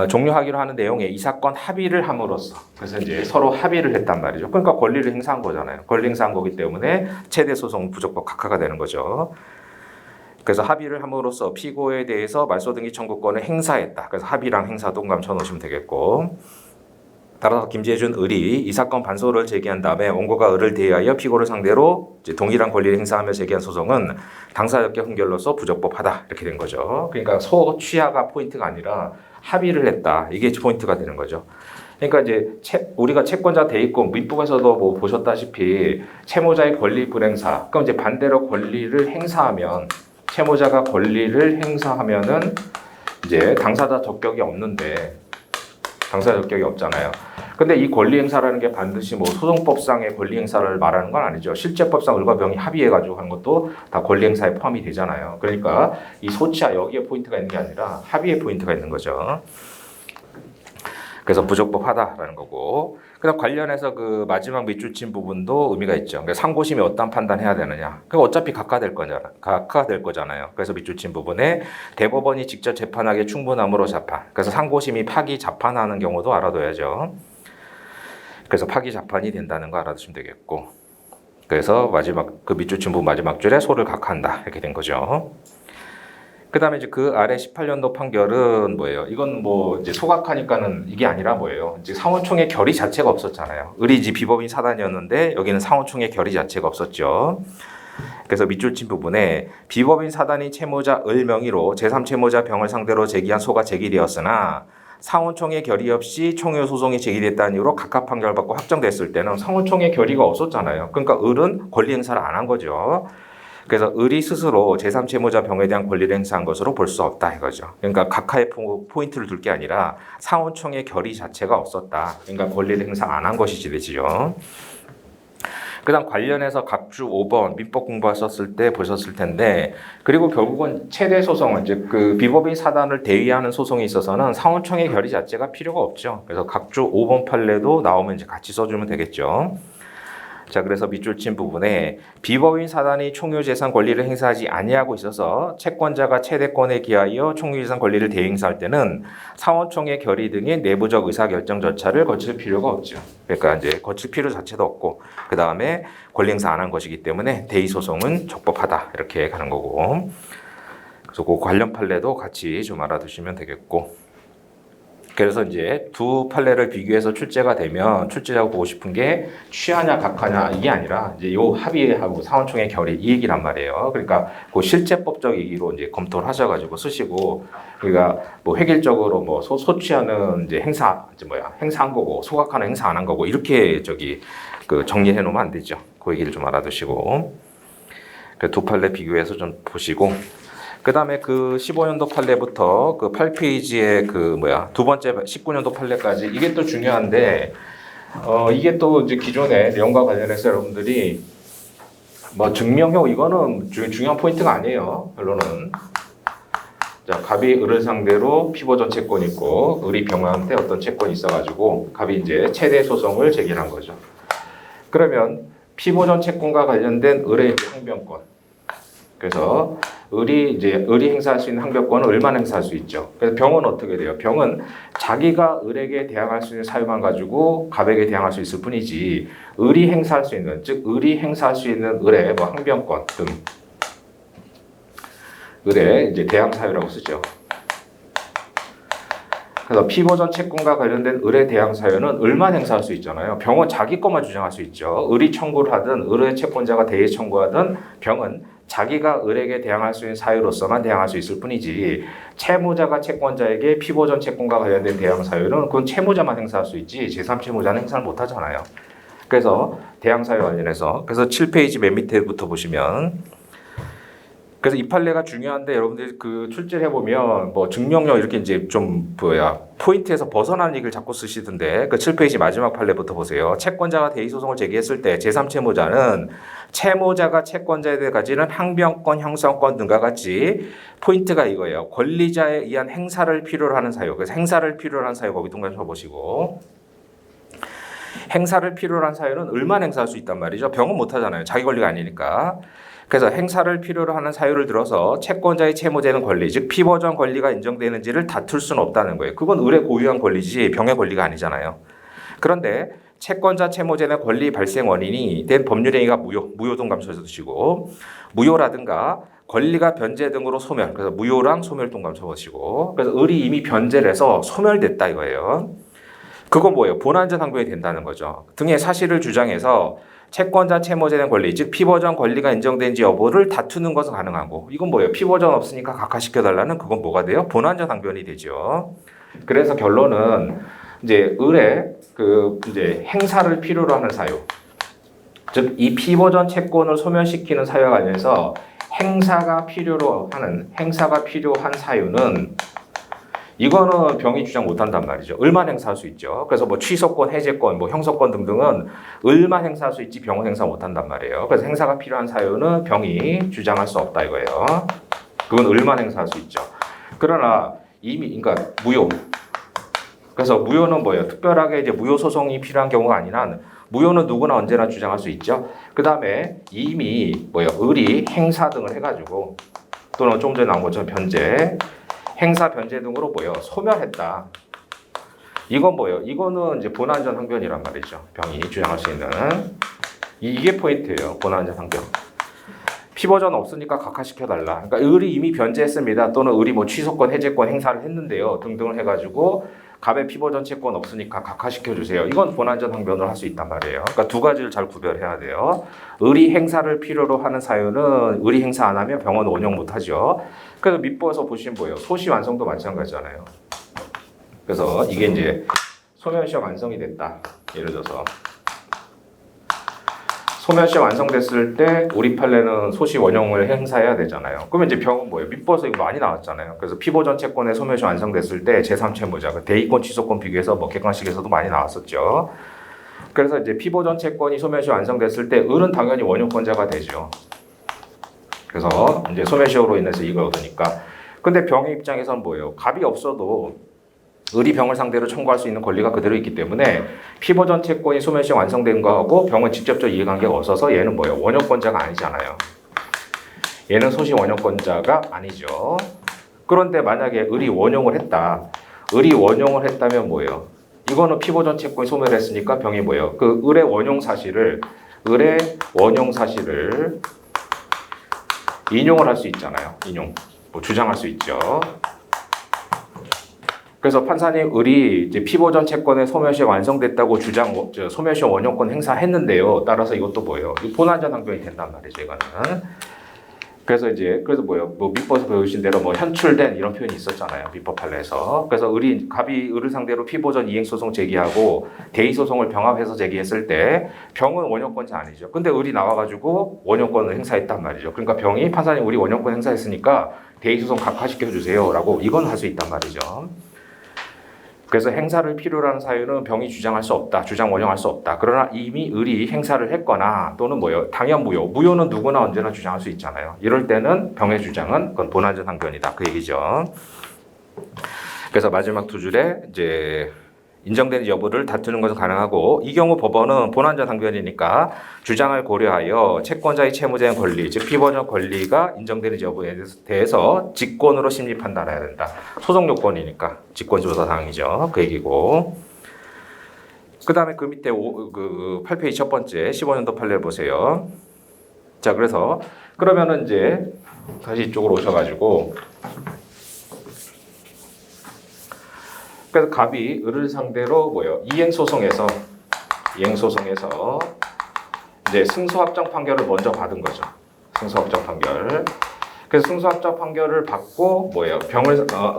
종료하기로 하는 내용에 이 사건 합의를 함으로써, 그래서 이제 서로 합의를 했단 말이죠. 그러니까 권리를 행사한 거잖아요. 권리 행사한 거기 때문에 최대 소송 부적법 각하가 되는 거죠. 그래서 합의를 함으로써 피고에 대해서 말소 등기 청구권을 행사했다. 그래서 합의랑 행사 동감 쳐놓으시면 되겠고, 따라서 김재준 을이 이 사건 반소를 제기한 다음에 원고가 을을 대하여 피고를 상대로 이제 동일한 권리를 행사하며 제기한 소송은 당사자격의 흥결로서 부적법하다, 이렇게 된 거죠. 그러니까 소취하가 포인트가 아니라 합의를 했다, 이게 포인트가 되는 거죠. 그러니까 이제 우리가 채권자 대입권 민법에서도 뭐 보셨다시피 채무자의 권리 불행사, 그럼 이제 반대로 권리를 행사하면, 채무자가 권리를 행사하면은 이제 당사자 적격이 없는데, 당사자 적격이 없잖아요. 근데 이 권리 행사라는 게 반드시 뭐 소송법상의 권리 행사를 말하는 건 아니죠. 실제법상 을과 병이 합의해가지고 하는 것도 다 권리 행사에 포함이 되잖아요. 그러니까 이 소치와 여기에 포인트가 있는 게 아니라 합의에 포인트가 있는 거죠. 그래서 부적법하다라는 거고, 그다음 관련해서 그 마지막 밑줄 친 부분도 의미가 있죠. 그러니까 상고심이 어떤 판단해야 되느냐. 그 어차피 각하될 거잖아요. 그래서 밑줄 친 부분에 대법원이 직접 재판하기에 충분함으로 자판. 그래서 상고심이 파기 자판하는 경우도 알아둬야죠. 그래서 파기 자판이 된다는 거 알아두시면 되겠고, 그래서 마지막 그 밑줄 친 부분 마지막 줄에 소를 각한다, 이렇게 된 거죠. 그 다음에 이제 그 아래 18년도 판결은 뭐예요? 이건 뭐 이제 소각하니까는 이게 아니라 뭐예요? 이제 상원총회 결의 자체가 없었잖아요. 을이 이제 비법인 사단이었는데 여기는 상원총회 결의 자체가 없었죠. 그래서 밑줄 친 부분에 비법인 사단이 채무자 을 명의로 제3채무자 병을 상대로 제기한 소가 제기되었으나 상원총회 결의 없이 총회 소송이 제기됐다는 이유로 각하 판결받고 확정됐을 때는 상원총회 결의가 없었잖아요. 그러니까 을은 권리 행사를 안 한 거죠. 그래서 을이 스스로 제3채무자 병에 대한 권리를 행사한 것으로 볼 수 없다, 이거죠. 그러니까 각하의 포인트를 둘 게 아니라 상원총회 결의 자체가 없었다. 그러니까 권리를 행사 안 한 것이지 되지요. 그 다음 관련해서 각주 5번 민법 공부하셨을 때 보셨을 텐데, 그리고 결국은 최대 소송은 이제 그 비법인 사단을 대위하는 소송에 있어서는 상원총회 결의 자체가 필요가 없죠. 그래서 각주 5번 판례도 나오면 이제 같이 써주면 되겠죠. 자, 그래서 밑줄 친 부분에 비법인 사단이 총유재산 권리를 행사하지 아니하고 있어서 채권자가 최대권에 기하여 총유재산 권리를 대행사할 때는 상원총회 결의 등의 내부적 의사결정 절차를 거칠 필요가 없죠. 그러니까 이제 거칠 필요 자체도 없고, 그 다음에 권리 행사 안 한 것이기 때문에 대의 소송은 적법하다, 이렇게 가는 거고. 그래서 그 관련 판례도 같이 좀 알아두시면 되겠고. 그래서 이제 두 판례를 비교해서 출제가 되면 출제자가 보고 싶은 게 취하냐 각하냐 이게 아니라 이제 요 합의하고 상원총회 결의 이 얘기란 말이에요. 그러니까 그 실제법적 얘기로 이제 검토를 하셔가지고 쓰시고, 그러니까 뭐 획일적으로 뭐 소취하는 이제 행사한 거고 소각하는 행사 안 한 거고 이렇게 그 정리해 놓으면 안 되죠. 그 얘기를 좀 알아두시고, 그 두 판례 비교해서 좀 보시고. 그 다음에 그 15년도 판례부터 그 8페이지에 두 번째 19년도 판례까지 이게 또 중요한데, 이게 또 이제 기존의 내용과 관련해서 여러분들이 뭐 증명효 이거는 중요한 포인트가 아니에요. 결론은. 자, 갑이 을을 상대로 피보전 채권 있고, 을이 병한테 어떤 채권이 있어가지고, 갑이 이제 최대 소송을 제기한 거죠. 그러면 피보전 채권과 관련된 을의 이제 항변권. 그래서 을이 행사할 수 있는 항변권은 을만 행사할 수 있죠. 그래서 병은 어떻게 돼요? 병은 자기가 을에게 대항할 수 있는 사유만 가지고 갑에게 대항할 수 있을 뿐이지, 을이 행사할 수 있는, 즉 을이 행사할 수 있는 을의 뭐 항변권 등, 을의 이제 대항 사유라고 쓰죠. 그래서 피보전 채권과 관련된 을의 대항 사유는 을만 행사할 수 있잖아요. 병은 자기 것만 주장할 수 있죠. 을이 청구를 하든 을의 채권자가 대의 청구하든 병은 자기가 을에게 대항할 수 있는 사유로서만 대항할 수 있을 뿐이지, 채무자가 채권자에게 피보전 채권과 관련된 대항 사유는 그건 채무자만 행사할 수 있지 제3채무자는 행사를 못 하잖아요. 그래서 대항 사유 관련해서 그래서 7페이지 맨 밑에부터 보시면 그래서 이 판례가 중요한데 여러분들 그 출제를 해보면 뭐 증명력 이렇게 이제 좀 포인트에서 벗어나는 얘기를 자꾸 쓰시던데 그 7페이지 마지막 판례부터 보세요. 채권자가 대의소송을 제기했을 때 제3채무자는 채무자가 채권자에 대해 가지는 항변권, 형성권 등과 같이 포인트가 이거예요. 권리자에 의한 행사를 필요로 하는 사유. 그래서 행사를 필요로 하는 사유 거기 동그라미 쳐보시고 행사를 필요로 한 사유는 을만 행사할 수 있단 말이죠. 병은 못 하잖아요. 자기 권리가 아니니까. 그래서 행사를 필요로 하는 사유를 들어서 채권자의 채무되는 권리, 즉 피보전 권리가 인정되는지를 다툴 수는 없다는 거예요. 그건 을의 고유한 권리지 병의 권리가 아니잖아요. 그런데 채권자 채무자의 권리 발생 원인이 된 법률 행위가 무효 동감쳐서 두시고 무효라든가 권리가 변제 등으로 소멸, 그래서 무효랑 소멸 동감 쳐보시고 그래서 을이 이미 변제를 해서 소멸됐다 이거예요. 그건 뭐예요? 본안전 항변이 된다는 거죠. 등의 사실을 주장해서 채권자 채무자의 권리, 즉 피보전 권리가 인정된지 여부를 다투는 것은 가능하고 이건 뭐예요? 피보전 없으니까 각하시켜달라는 그건 뭐가 돼요? 본안전 항변이 되죠. 그래서 결론은 이제 을의 그 이제 행사를 필요로 하는 사유, 즉 이 피보전 채권을 소멸시키는 사유와 관련해서 행사가 필요한 사유는 이거는 병이 주장 못한단 말이죠. 을만 행사할 수 있죠. 그래서 뭐 취소권, 해제권, 뭐 형소권 등등은 을만 행사할 수 있지 병은 행사 못한단 말이에요. 그래서 행사가 필요한 사유는 병이 주장할 수 없다 이거예요. 그건 을만 행사할 수 있죠. 그러나 이미 그러니까 무효. 그래서 무효는 뭐예요? 특별하게 이제 무효 소송이 필요한 경우가 아니라 무효는 누구나 언제나 주장할 수 있죠. 그 다음에 이미 뭐예요? 을이 행사 등을 해가지고 또는 좀 전에 나온 것처럼 변제. 행사 변제 등으로 뭐예요? 소멸했다. 이건 뭐예요? 이거는 이제 본안전 항변이란 말이죠. 병이 주장할 수 있는 이게 포인트예요. 본안전 항변. 피보전 없으니까 각하시켜달라. 그러니까 을이 이미 변제했습니다. 또는 을이 뭐 취소권, 해제권 행사를 했는데요. 등등을 해가지고 갑의 피보전 채권 없으니까 각하시켜주세요. 이건 본안전 항변을 할 수 있단 말이에요. 그러니까 두 가지를 잘 구별해야 돼요. 을이 행사를 필요로 하는 사유는 을이 행사 안 하면 병은 원용 못하죠. 그래서 밑보에서 보시면 뭐예요? 소시 완성도 마찬가지잖아요. 그래서 이게 이제 소멸시효 완성이 됐다. 예를 들어서 소멸시효 완성됐을 때 우리 판례는 소시 원용을 행사해야 되잖아요. 그러면 이제 병은 뭐예요? 밑보에서 이거 많이 나왔잖아요. 그래서 피보전 채권의 소멸시효 완성됐을 때 제3채무자, 대의권 취소권 비교해서 뭐 객관식에서도 많이 나왔었죠. 그래서 이제 피보전 채권이 소멸시효 완성됐을 때 을은 당연히 원유권자가 되죠. 그래서 이제 소멸시효로 인해서 이걸 얻으니까. 근데 병의 입장에서는 뭐예요? 갑이 없어도 을이 병을 상대로 청구할 수 있는 권리가 그대로 있기 때문에 피보전 채권이 소멸시효 완성된 거하고 병은 직접적 이해관계가 없어서 얘는 뭐예요? 원효권자가 아니잖아요. 얘는 소시 원효권자가 아니죠. 그런데 만약에 을이 원용을 했다. 을이 원용을 했다면 뭐예요? 이거는 피보전 채권이 소멸했으니까 병이 뭐예요? 그 을의 원용 사실을 인용을 할 수 있잖아요. 뭐 주장할 수 있죠. 그래서 판사님 을이 이제 피보전 채권의 소멸시효 완성됐다고 소멸시효 원용권 행사했는데요. 따라서 이것도 뭐예요? 본안전 항변이 된단 말이죠. 이거는. 그래서 뭐예요? 뭐 밑법에서 배우신 대로 뭐 현출된 이런 표현이 있었잖아요. 밑법 판례에서. 그래서 갑이 을을 상대로 피보전 이행소송 제기하고 대의소송을 병합해서 제기했을 때 병은 원효권자 아니죠. 근데 을이 나와가지고 원효권을 행사했단 말이죠. 그러니까 병이 판사님 우리 원효권 행사했으니까 대의소송 각하시켜주세요 라고 이건 할 수 있단 말이죠. 그래서 행사를 필요로 하는 사유는 병이 주장할 수 없다. 주장 원용할 수 없다. 그러나 이미 을이 행사를 했거나 또는 뭐예요? 당연 무효. 무효는 누구나 언제나 주장할 수 있잖아요. 이럴 때는 병의 주장은 그건 본안전 항변이다. 그 얘기죠. 그래서 마지막 두 줄에 이제 인정되는 여부를 다투는 것은 가능하고 이 경우 법원은 본안전 항변이니까 주장을 고려하여 채권자의 채무자의 권리, 즉 피보전 권리가 인정되는 여부에 대해서 직권으로 심리 판단해야 된다. 소송 요건이니까 직권조사 사항이죠. 그 얘기고. 그 다음에 그 밑에 8페이지 첫 번째 15년도 판례 보세요. 자, 그러면은 이제 다시 이쪽으로 오셔가지고 그래서 갑이 을을 상대로 뭐예요? 이행소송에서 이제 승소확정 판결을 먼저 받은 거죠. 승소확정 판결. 그래서 승소확정 판결을 받고 뭐예요?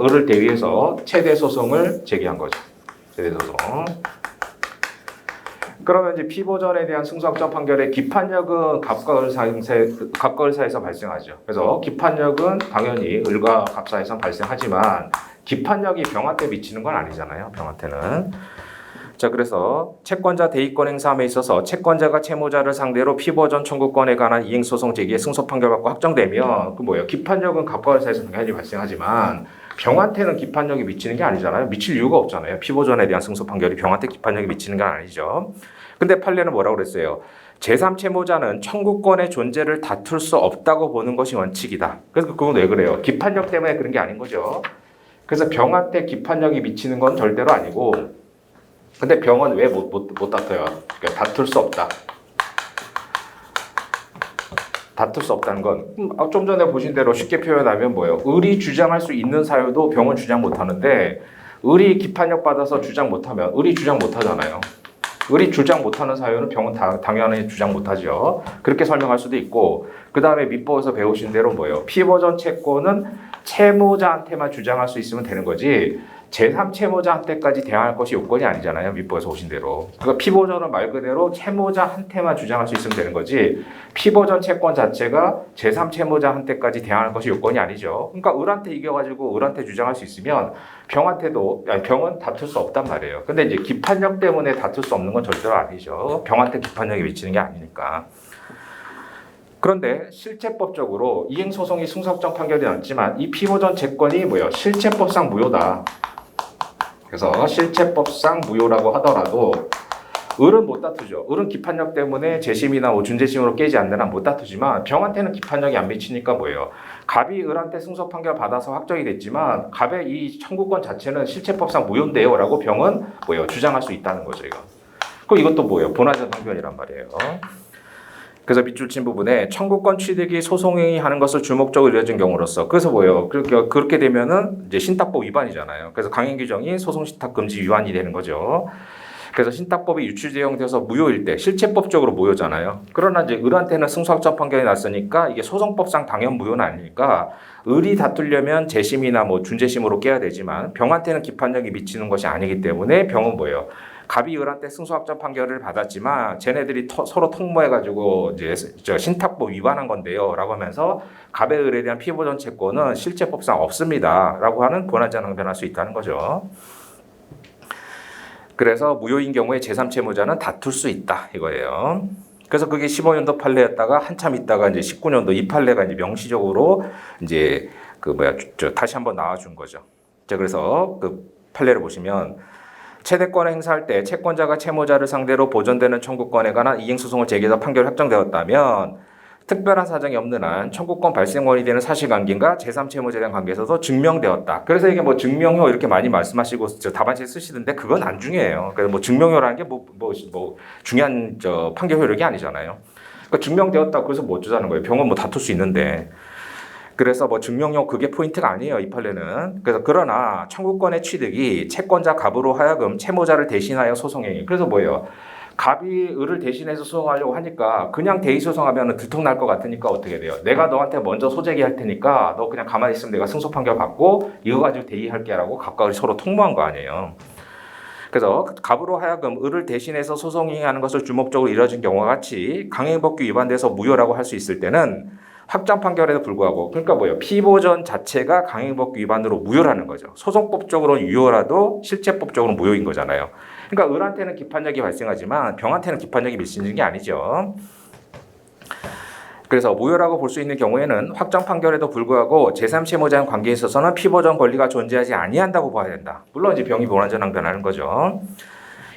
을을 대위해서 최대 소송을 제기한 거죠. 최대 소송. 그러면 이제 피보전에 대한 승소확정 판결의 기판력은 갑과 을 사이에서 발생하죠. 그래서 기판력은 당연히 을과 갑 사이에서 발생하지만 기판력이 병한테 미치는 건 아니잖아요. 병한테는. 자, 그래서 채권자 대의권 행사함에 있어서 채권자가 채무자를 상대로 피보전 청구권에 관한 이행소송 제기에 승소 판결받고 확정되면 그 뭐예요? 기판력은 갑과 을 사이에서 당연히 발생하지만 병한테는 기판력이 미치는 게 아니잖아요. 미칠 이유가 없잖아요. 피보전에 대한 승소 판결이 병한테 기판력이 미치는 건 아니죠. 근데 판례는 뭐라고 그랬어요? 제3채무자는 청구권의 존재를 다툴 수 없다고 보는 것이 원칙이다. 그래서 그건 왜 그래요? 기판력 때문에 그런 게 아닌 거죠. 그래서 병한테 기판력이 미치는 건 절대로 아니고, 근데 병은 왜 못 다퉈요? 그러니까 다툴 수 없다. 다툴 수 없다는 건 좀 전에 보신 대로 쉽게 표현하면 뭐예요? 을이 주장할 수 있는 사유도 병은 주장 못하는데 을이 기판력 받아서 주장 못하면 을이 주장 못하잖아요. 을이 주장 못하는 사유는 병은 당연히 주장 못하죠. 그렇게 설명할 수도 있고 그 다음에 민법에서 배우신 대로 뭐예요? 피보전 채권은 채무자한테만 주장할 수 있으면 되는 거지 제3채무자한테까지 대항할 것이 요건이 아니잖아요. 민법에서 오신 대로. 그러니까 피보전은 말 그대로 채무자한테만 주장할 수 있으면 되는 거지 피보전 채권 자체가 제3채무자한테까지 대항할 것이 요건이 아니죠. 그러니까 을한테 이겨가지고 을한테 주장할 수 있으면 병은 다툴 수 없단 말이에요. 근데 이제 기판력 때문에 다툴 수 없는 건 절대로 아니죠. 병한테 기판력이 미치는 게 아니니까. 그런데 실체법적으로 이행소송이 승소확정 판결이 났지만 이 피보전 채권이 뭐예요? 실체법상 무효다. 그래서 실체법상 무효라고 하더라도 을은 못 다투죠. 을은 기판력 때문에 재심이나 준재심으로 깨지 않는 한 못 다투지만 병한테는 기판력이 안 미치니까 뭐예요? 갑이 을한테 승소 판결 받아서 확정이 됐지만 갑의 이 청구권 자체는 실체법상 무효인데요 라고 병은 뭐예요? 주장할 수 있다는 거죠. 그럼 이것도 뭐예요? 본화전 항변이란 말이에요. 그래서 밑줄 친 부분에 청구권 취득이 소송행위 하는 것을 주목적으로 이뤄진 경우로서 그래서 뭐예요? 그렇게 되면은 이제 신탁법 위반이잖아요. 그래서 강행 규정이 소송 신탁 금지 위반이 되는 거죠. 그래서 신탁법이 유출 제형되어서 무효일 때 실체법적으로 무효잖아요. 그러나 이제 을한테는 승소확정 판결이 났으니까 이게 소송법상 당연 무효는 아니니까 을이 다투려면 재심이나 준재심으로 깨야 되지만 병한테는 기판력이 미치는 것이 아니기 때문에 병은 뭐예요? 갑이 을한테 승소확정 판결을 받았지만 쟤네들이 서로 통모해가지고 이제 신탁법 위반한 건데요라고 하면서 갑의 을에 대한 피보전 채권은 실체법상 없습니다라고 하는 권한쟁 항변할 수 있다는 거죠. 그래서 무효인 경우에 제3채무자는 다툴 수 있다 이거예요. 그래서 그게 15년도 판례였다가 한참 있다가 이제 19년도 이 판례가 이제 명시적으로 이제 다시 한번 나와준 거죠. 자, 그래서 그 판례를 보시면. 채대권을 행사할 때 채권자가 채무자를 상대로 보전되는 청구권에 관한 이행소송을 제기해서 판결이 확정되었다면 특별한 사정이 없는 한 청구권 발생원이 되는 사실관계인가 제3채무자에 대한 관계에서도 증명되었다. 그래서 이게 증명효 이렇게 많이 말씀하시고 답안지에 쓰시던데 그건 안 중요해요. 그래서 증명효라는 게 중요한 판결 효력이 아니잖아요. 그러니까 증명되었다. 그래서 뭐 어쩌자는 거예요. 병은 다툴 수 있는데. 그래서 증명용 그게 포인트가 아니에요. 이 판례는. 그러나 청구권의 취득이 채권자 갑으로 하여금 채무자를 대신하여 소송행위. 그래서 뭐예요? 갑이 을을 대신해서 소송하려고 하니까 그냥 대의 소송하면 들통날 것 같으니까 어떻게 돼요? 내가 너한테 먼저 소재기할 테니까 너 그냥 가만히 있으면 내가 승소 판결 받고 이거 가지고 대의할게라고 갑과 을이 서로 통보한 거 아니에요. 그래서 갑으로 하여금 을을 대신해서 소송행위하는 것을 주목적으로 이뤄진 경우와 같이 강행법규 위반돼서 무효라고 할 수 있을 때는 확정 판결에도 불구하고 그러니까 피보전 자체가 강행법규 위반으로 무효라는 거죠. 소송법적으로는 유효라도 실체법적으로는 무효인 거잖아요. 그러니까 을한테는 기판력이 발생하지만 병한테는 기판력이 미치는 게 아니죠. 그래서 무효라고 볼 수 있는 경우에는 확정 판결에도 불구하고 제3채무자의 관계에 있어서는 피보전 권리가 존재하지 아니한다고 봐야 된다. 물론 이제 병이 본완전 항변하는 거죠.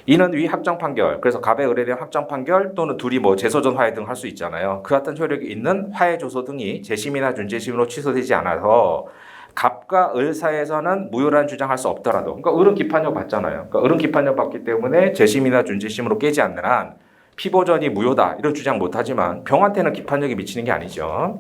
이는 위 확정 판결, 그래서 갑의 을에 대한 확정 판결 또는 둘이 재소전 화해 등 할 수 있잖아요. 그 같은 효력이 있는 화해 조소 등이 재심이나 준재심으로 취소되지 않아서 갑과 을 사이에서는 무효라는 주장할 수 없더라도, 그러니까 을은 기판력 받잖아요. 그러니까 을은 기판력 받기 때문에 재심이나 준재심으로 깨지 않는 한 피보전이 무효다 이런 주장 못하지만 병한테는 기판력이 미치는 게 아니죠.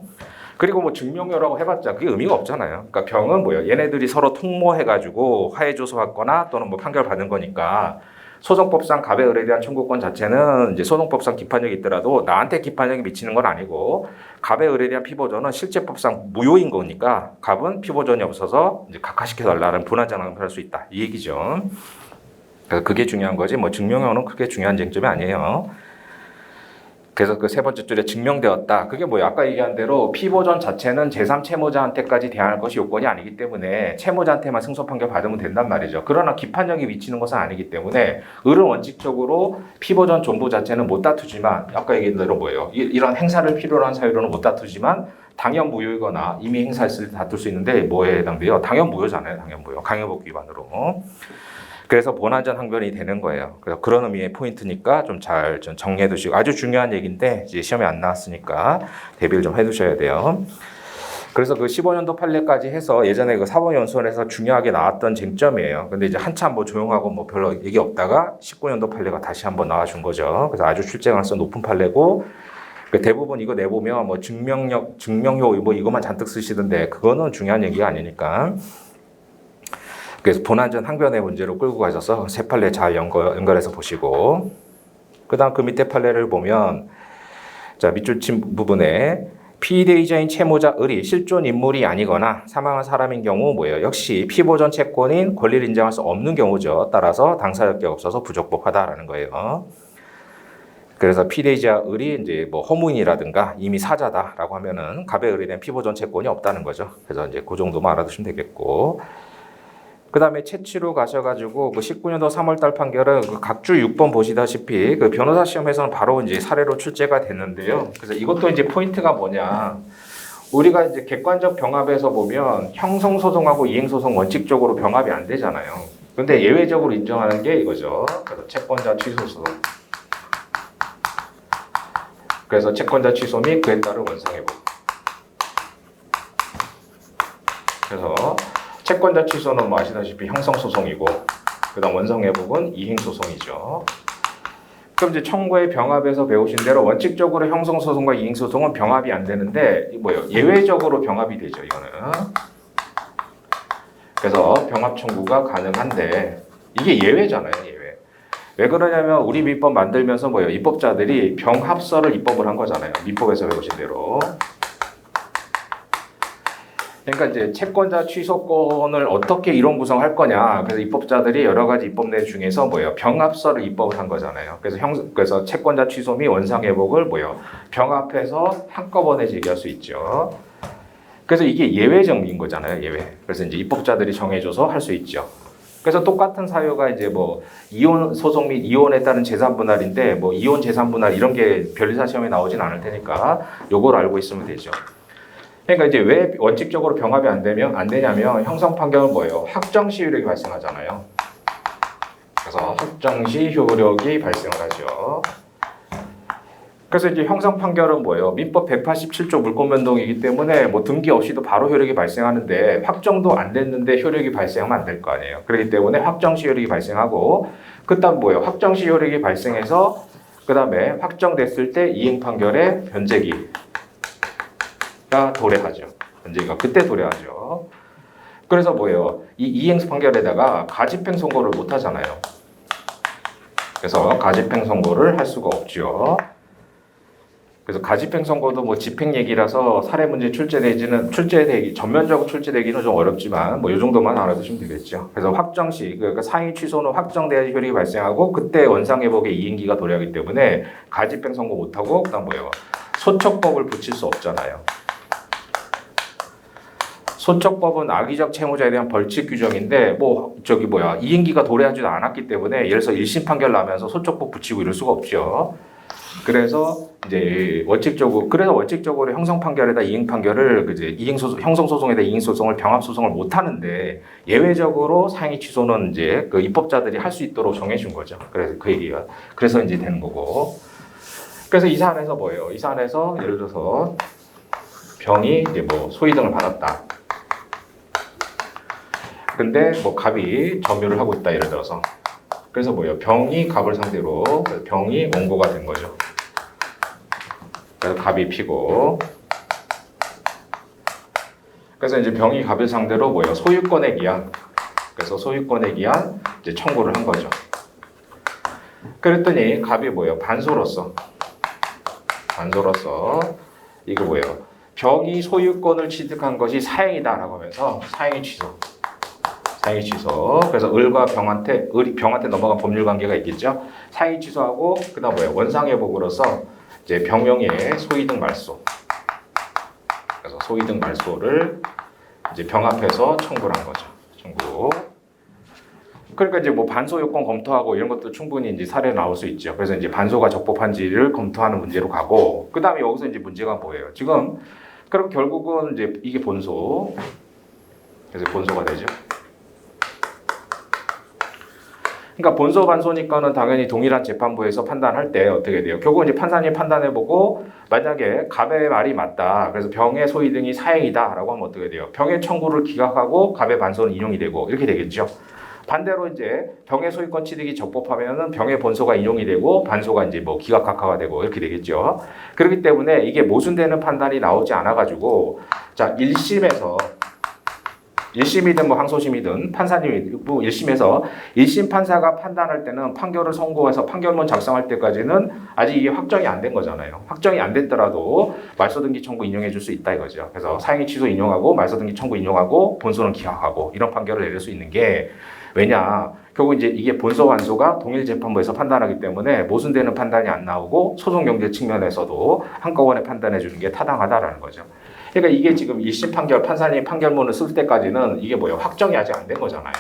그리고 증명료라고 해봤자 그게 의미가 없잖아요. 그러니까 병은 뭐예요? 얘네들이 서로 통모해가지고 화해 조소받거나 또는 판결 받는 거니까. 소송법상 갑의 을에 대한 청구권 자체는 이제 소송법상 기판력이 있더라도 나한테 기판력이 미치는 건 아니고 갑의 을에 대한 피보전은 실제법상 무효인 거니까 갑은 피보전이 없어서 이제 각하시켜달라는 본완전 항변할 수 있다 이 얘기죠. 그래서 그게 중요한 거지 뭐 증명형은 크게 중요한 쟁점이 아니에요. 그래서 그 세 번째 줄에 증명되었다. 그게 뭐예요? 아까 얘기한 대로 피보전 자체는 제3 채무자한테까지 대항할 것이 요건이 아니기 때문에 채무자한테만 승소 판결 받으면 된단 말이죠. 그러나 기판력이 미치는 것은 아니기 때문에 을은 원칙적으로 피보전 존부 자체는 못 다투지만 아까 얘기한 대로 뭐예요? 이런 행사를 필요로 한 사유로는 못 다투지만 당연 무효이거나 이미 행사했을 때 다툴 수 있는데 뭐에 해당돼요? 당연 무효잖아요. 당연 무효. 강요법 위반으로. 그래서 본안전 항변이 되는 거예요. 그래서 그런 의미의 포인트니까 좀 잘 정리해 두시고 아주 중요한 얘기인데 이제 시험에 안 나왔으니까 대비를 좀 해두셔야 돼요. 그래서 그 15년도 판례까지 해서 예전에 그 사법연수원에서 중요하게 나왔던 쟁점이에요. 근데 이제 한참 뭐 조용하고 뭐 별로 얘기 없다가 19년도 판례가 다시 한번 나와준 거죠. 그래서 아주 출제 가능성 높은 판례고 대부분 이거 내보면 뭐 증명효 뭐 이것만 잔뜩 쓰시던데 그거는 중요한 얘기가 아니니까. 그래서 본안전 항변의 문제로 끌고 가셔서 세 판례 잘 연결해서 보시고 그 다음 그 밑에 판례를 보면 자 밑줄 친 부분에 피의자인 채무자 을이 실존 인물이 아니거나 사망한 사람인 경우 뭐예요? 역시 피보전 채권인 권리를 인정할 수 없는 경우죠. 따라서 당사자격이 없어서 부적법하다라는 거예요. 그래서 피의자 을이 이제 뭐 허무인이라든가 이미 사자다라고 하면은 갑의 을에 대한 피보전 채권이 없다는 거죠. 그래서 이제 그 정도만 알아두시면 되겠고. 그 다음에 채취로 가셔가지고 그 19년도 3월달 판결은 그 각주 6번 보시다시피 그 변호사 시험에서는 바로 이제 사례로 출제가 됐는데요. 그래서 이것도 이제 포인트가 뭐냐. 우리가 이제 객관적 병합에서 보면 형성소송하고 이행소송 원칙적으로 병합이 안 되잖아요. 근데 예외적으로 인정하는 게 이거죠. 그래서 채권자 취소소송. 그래서 채권자 취소 및 그에 따른 원상회복. 그래서 채권자 취소는 뭐 아시다시피 형성소송이고 그 다음 원상회복은 이행소송이죠. 그럼 이제 청구의 병합에서 배우신 대로 원칙적으로 형성소송과 이행소송은 병합이 안 되는데 뭐예요? 예외적으로 병합이 되죠. 이거는. 그래서 병합 청구가 가능한데 이게 예외잖아요. 예외. 왜 그러냐면 우리 민법 만들면서 뭐예요? 입법자들이 병합서를 입법을 한 거잖아요. 민법에서 배우신 대로. 그러니까 이제 채권자 취소권을 어떻게 이론 구성할 거냐. 그래서 입법자들이 여러 가지 입법 내용 중에서 뭐예요? 병합서를 입법을 한 거잖아요. 그래서 채권자 취소 및 원상회복을 뭐예요? 병합해서 한꺼번에 제기할 수 있죠. 그래서 이게 예외 정리인 거잖아요. 예외. 그래서 이제 입법자들이 정해줘서 할 수 있죠. 그래서 똑같은 사유가 이제 뭐 이혼 소송 및 이혼에 따른 재산 분할인데 뭐 이혼 재산 분할 이런 게 변리사 시험에 나오진 않을 테니까 요걸 알고 있으면 되죠. 그러니까 이제 왜 원칙적으로 병합이 안 되냐면 형성 판결은 뭐예요? 확정시 효력이 발생하잖아요. 그래서 확정시 효력이 발생을 하죠. 그래서 이제 형성 판결은 뭐예요? 민법 187조 물권변동이기 때문에 뭐 등기 없이도 바로 효력이 발생하는데 확정도 안 됐는데 효력이 발생하면 안 될 거 아니에요. 그렇기 때문에 확정시 효력이 발생하고 그다음 뭐예요? 확정시 효력이 발생해서 그다음에 확정됐을 때 이행 판결의 변제기 가 도래하죠. 변제기가 그때 도래하죠. 그래서 뭐예요? 이 이행 판결에다가 가집행 선고를 못 하잖아요. 그래서 가집행 선고를 할 수가 없죠. 그래서 가집행 선고도 뭐 집행 얘기라서 사례 문제 전면적으로 출제되기는 좀 어렵지만 뭐 이 정도만 알아두시면 되겠죠. 그래서 확정시 그러니까 상위 취소는 확정돼야지 효력이 발생하고 그때 원상회복의 이행기가 도래하기 때문에 가집행 선고 못 하고 그다음 뭐예요? 소척법을 붙일 수 없잖아요. 소척법은 악의적 채무자에 대한 벌칙 규정인데 이행기가 도래하지도 않았기 때문에 예를 들어서 1심 판결 나면서 소척법 붙이고 이럴 수가 없죠. 그래서 이제 원칙적으로 형성 판결에다 이행 판결을 이제 형성 소송에다 이행 소송을 병합 소송을 못 하는데 예외적으로 상위 취소는 이제 그 입법자들이 할 수 있도록 정해준 거죠. 그래서 그 얘기가 그래서 이제 되는 거고. 그래서 이 사안에서 뭐예요? 이 사안에서 예를 들어서 병이 이제 뭐 소위 등을 받았다. 근데 뭐 갑이 점유를 하고 있다 예를 들어서. 그래서 뭐예요? 병이 갑을 상대로 병이 원고가 된 거죠. 그래서 갑이 피고. 그래서 이제 병이 갑을 상대로 뭐예요? 소유권의 기한. 그래서 소유권의 기한 이제 청구를 한 거죠. 그랬더니 갑이 뭐예요? 반소로서 이거 뭐예요? 병이 소유권을 취득한 것이 사행이다라고 하면서 사행이 취소. 상해 취소. 그래서 을과 병한테 을이 병한테 넘어간 법률 관계가 있겠죠. 상해 취소하고 그다음 뭐예요? 원상회복으로서 이제 병용의 소이득 말소. 그래서 소이득 말소를 이제 병 앞에서 청구를 한 거죠. 청구. 그러니까 이제 뭐 반소 요건 검토하고 이런 것도 충분히 이제 사례 나올 수 있죠. 그래서 이제 반소가 적법한지를 검토하는 문제로 가고, 그 다음에 여기서 이제 문제가 뭐예요? 지금 그럼 결국은 이제 이게 본소, 그래서 본소가 되죠. 그러니까 본소 반소니까는 당연히 동일한 재판부에서 판단할 때 어떻게 돼요? 결국 이제 판사님 판단해보고 만약에 갑의 말이 맞다, 그래서 병의 소이등이 사행이다라고 하면 어떻게 돼요? 병의 청구를 기각하고 갑의 반소는 인용이 되고 이렇게 되겠죠. 반대로 이제 병의 소유권 취득이 적법하면은 병의 본소가 인용이 되고 반소가 이제 뭐 기각각하가 되고 이렇게 되겠죠. 그렇기 때문에 이게 모순되는 판단이 나오지 않아가지고 자 1심이든 뭐 항소심이든 판사님이 1심에서 1심 판사가 판단할 때는 판결을 선고해서 판결문 작성할 때까지는 아직 이게 확정이 안 된 거잖아요. 확정이 안 됐더라도 말소등기 청구 인용해 줄 수 있다 이거죠. 그래서 사행위 취소 인용하고 말소등기 청구 인용하고 본소는 기각하고 이런 판결을 내릴 수 있는 게, 왜냐? 결국 이제 이게 본소 완소가 동일 재판부에서 판단하기 때문에 모순되는 판단이 안 나오고 소송 경제 측면에서도 한꺼번에 판단해 주는 게 타당하다라는 거죠. 그러니까 이게 지금 1심 판결 판사님 판결문을 쓸 때까지는 이게 뭐예요? 확정이 아직 안 된 거잖아요.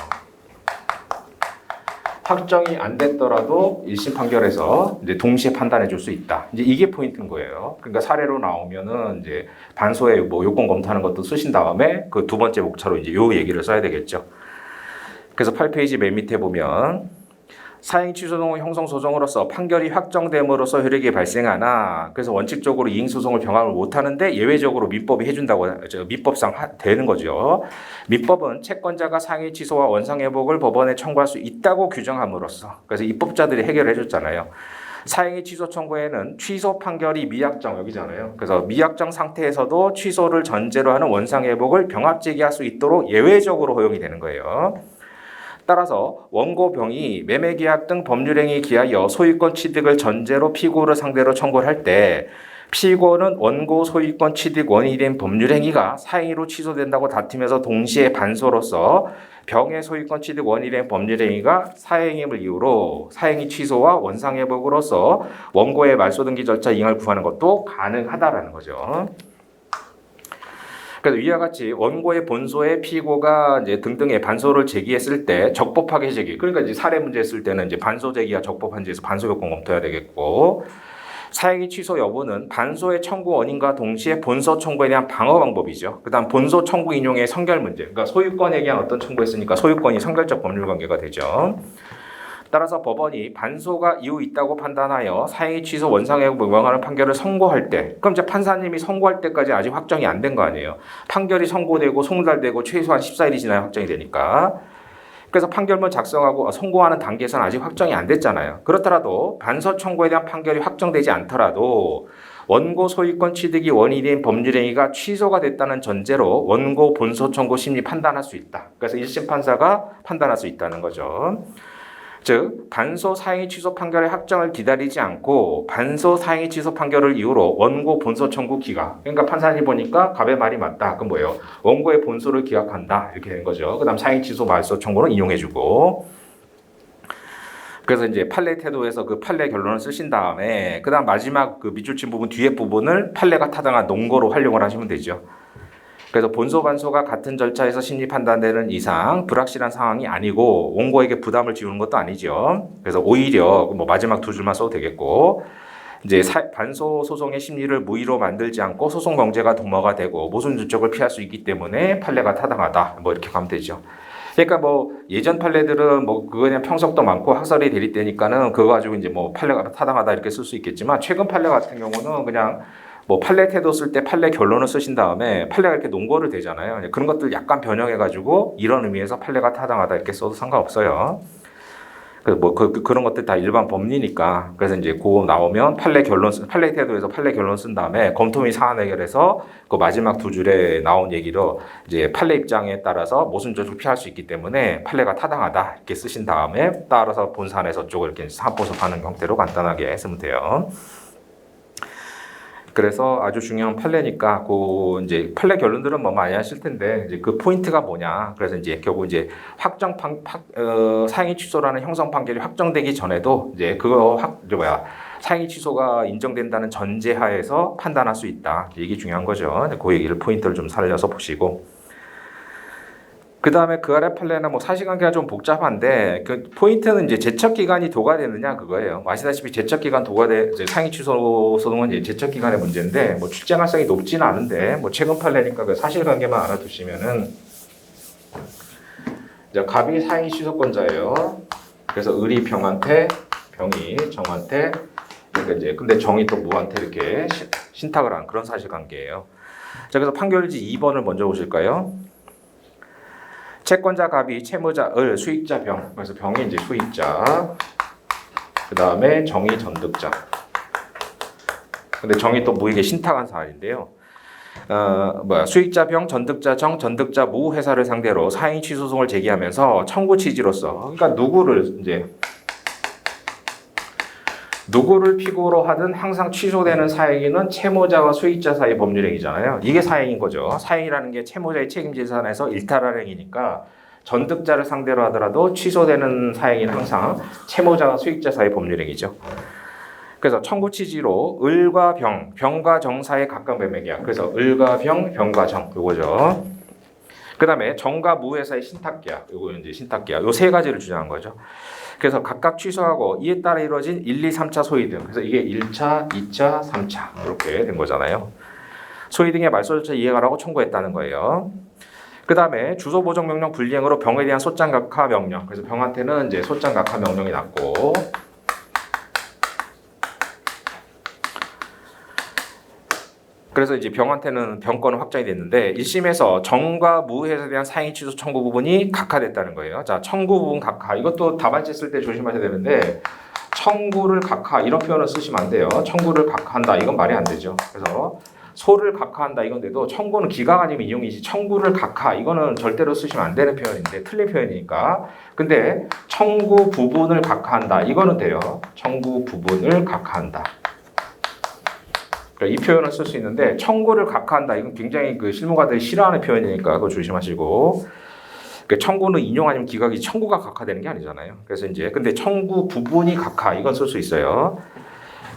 확정이 안 됐더라도 1심 판결에서 이제 동시에 판단해 줄 수 있다. 이제 이게 포인트인 거예요. 그러니까 사례로 나오면은 이제 반소의 뭐 요건 검토하는 것도 쓰신 다음에 그 두 번째 목차로 이제 요 얘기를 써야 되겠죠. 그래서 8페이지 맨 밑에 보면 사행 취소동 형성 소송으로서 판결이 확정됨으로써 효력이 발생하나, 그래서 원칙적으로 이행 소송을 병합을 못 하는데 예외적으로 민법이 해준다고, 민법상 되는 거죠. 민법은 채권자가 상해 취소와 원상 회복을 법원에 청구할 수 있다고 규정함으로써, 그래서 입법자들이 해결해 줬잖아요. 사행위 취소 청구에는 취소 판결이 미약정 여기잖아요. 그래서 미약정 상태에서도 취소를 전제로 하는 원상 회복을 병합 제기할 수 있도록 예외적으로 허용이 되는 거예요. 따라서 원고병이 매매계약 등 법률행위에 기하여 소유권 취득을 전제로 피고를 상대로 청구를 할 때 피고는 원고 소유권 취득 원인이 된 법률행위가 사행위로 취소된다고 다투면서 동시에 반소로서 병의 소유권 취득 원인이 된 법률행위가 사행임을 이유로 사행위 취소와 원상회복으로서 원고의 말소등기 절차 이행을 구하는 것도 가능하다라는 거죠. 그래서 위와 같이 원고의 본소의 피고가 이제 등등의 반소를 제기했을 때 적법하게 제기, 그러니까 이제 사례 문제 했을 때는 이제 반소 제기가 적법한지에서 반소 요건 검토해야 되겠고, 사행위 취소 여부는 반소의 청구 원인과 동시에 본소 청구에 대한 방어 방법이죠. 그다음 본소 청구 인용의 선결 문제, 그러니까 소유권에 대한 어떤 청구했으니까 소유권이 선결적 법률 관계가 되죠. 따라서 법원이 반소가 이유 있다고 판단하여 사행위 취소 원상회복 명하는 판결을 선고할 때, 그럼 이제 판사님이 선고할 때까지 아직 확정이 안 된 거 아니에요. 판결이 선고되고 송달되고 최소한 14일이 지나야 확정이 되니까. 그래서 판결문 작성하고 선고하는 단계에서는 아직 확정이 안 됐잖아요. 그렇더라도 반소 청구에 대한 판결이 확정되지 않더라도 원고 소유권 취득이 원인인 법률행위가 취소가 됐다는 전제로 원고 본소 청구 심리 판단할 수 있다. 그래서 1심 판사가 판단할 수 있다는 거죠. 즉 반소 사행위 취소 판결의 확정을 기다리지 않고 반소 사행위 취소 판결을 이유로 원고 본소 청구 기각, 그러니까 판사님 보니까 갑의 말이 맞다, 그럼 뭐예요? 원고의 본소를 기각한다 이렇게 된 거죠. 그 다음 사행위 취소 말소 청구는 인용해주고, 그래서 이제 판례 태도에서 그 판례 결론을 쓰신 다음에 그 다음 마지막 그 밑줄 친 부분 뒤에 부분을 판례가 타당한 논거로 활용을 하시면 되죠. 그래서 본소 반소가 같은 절차에서 심리 판단되는 이상 불확실한 상황이 아니고 원고에게 부담을 지우는 것도 아니죠. 그래서 오히려 뭐 마지막 두 줄만 써도 되겠고, 이제 반소 소송의 심리를 무의로 만들지 않고 소송 명제가 도모가 되고 모순 주적을 피할 수 있기 때문에 판례가 타당하다. 뭐 이렇게 가면 되죠. 그러니까 뭐 예전 판례들은 뭐 그거 그냥 평석도 많고 학설이 대립되니까는 그거 가지고 이제 뭐 판례가 타당하다 이렇게 쓸 수 있겠지만, 최근 판례 같은 경우는 그냥 뭐 판례 태도 쓸 때 판례 결론을 쓰신 다음에 판례가 이렇게 논거를 되잖아요. 그런 것들 약간 변형해가지고 이런 의미에서 판례가 타당하다 이렇게 써도 상관없어요. 뭐 그런 것들 다 일반 법리니까. 그래서 이제 그 나오면 판례 태도에서 판례 결론 쓴 다음에 검토 및 사안 해결해서 그 마지막 두 줄에 나온 얘기로 이제 판례 입장에 따라서 모순적을 피할 수 있기 때문에 판례가 타당하다 이렇게 쓰신 다음에 따라서 본산에서 쪽을 이렇게 사포섭하는 형태로 간단하게 쓰면 돼요. 그래서 아주 중요한 판례니까 그 이제 판례 결론들은 뭐 많이 하실 텐데 이제 그 포인트가 뭐냐. 그래서 이제 결국 이제 사행위 취소라는 형성 판결이 확정되기 전에도 이제 사행위 취소가 인정된다는 전제하에서 판단할 수 있다. 이게 중요한 거죠. 그 얘기를 포인트를 좀 살려서 보시고. 그 다음에 그 아래 판례는 뭐 사실관계가 좀 복잡한데 그 포인트는 이제 제척기간이 도과되느냐 그거예요. 아시다시피 제척기간 상위 취소 소송은 이제 제척기간의 문제인데 뭐 출제 가능성이 높지는 않은데 뭐 최근 판례니까 그 사실관계만 알아두시면은 이제 갑이 상위 취소권자예요. 그래서 을이 병한테, 병이 정한테, 그러니까 이제 근데 정이 또 무한테 이렇게 신탁을 한 그런 사실관계예요. 자, 그래서 판결지 2번을 먼저 보실까요? 채권자 갑이 채무자 을, 수익자 병. 그래서 병이 이제 수익자. 그 다음에 정이 전득자. 근데 정이 또 무에게 신탁한 사안인데요. 수익자 병, 전득자 정, 전득자 무 회사를 상대로 사행 취소 소송을 제기하면서 청구 취지로서, 그러니까 누구를 피고로 하든 항상 취소되는 사행위는 채무자와 수익자 사이 법률행위잖아요. 이게 사행인 거죠. 사행이라는 게 채무자의 책임재산에서 일탈할 행위니까 전득자를 상대로 하더라도 취소되는 사행위는 항상 채무자와 수익자 사이 법률행위죠. 그래서 청구 취지로 을과 병, 병과 정 사이의 각각 매매계약. 그래서 을과 병, 병과 정 요거죠. 그 다음에 정과 무 회사의 신탁계약. 요거 이제 신탁계약. 요 세 가지를 주장한 거죠. 그래서 각각 취소하고 이에 따라 이루어진 1, 2, 3차 소위 등. 그래서 이게 1차, 2차, 3차 이렇게 된 거잖아요. 소위 등의 말소 절차 이행하라고 청구했다는 거예요. 그 다음에 주소 보정 명령 불이행으로 병에 대한 소장 각하 명령. 그래서 병한테는 이제 소장 각하 명령이 났고, 그래서 이제 병한테는 병권은 확정이 됐는데 1심에서 정과 무 회사에 대한 사행위 취소 청구 부분이 각하됐다는 거예요. 자, 청구 부분 각하. 이것도 답안지 쓸 때 조심하셔야 되는데 청구를 각하 이런 표현을 쓰시면 안 돼요. 청구를 각하한다 이건 말이 안 되죠. 그래서 소를 각하한다 이건데도 청구는 기각 아니면 인용이지 청구를 각하 이거는 절대로 쓰시면 안 되는 표현인데 틀린 표현이니까. 근데 청구 부분을 각하한다 이거는 돼요. 청구 부분을 각하한다. 이 표현을 쓸 수 있는데 청구를 각하한다 이건 굉장히 그 실무가들이 싫어하는 표현이니까 그거 조심하시고. 청구는 인용 아니면 기각이 청구가 각하되는 게 아니잖아요. 그래서 이제 근데 청구 부분이 각하 이건 쓸 수 있어요.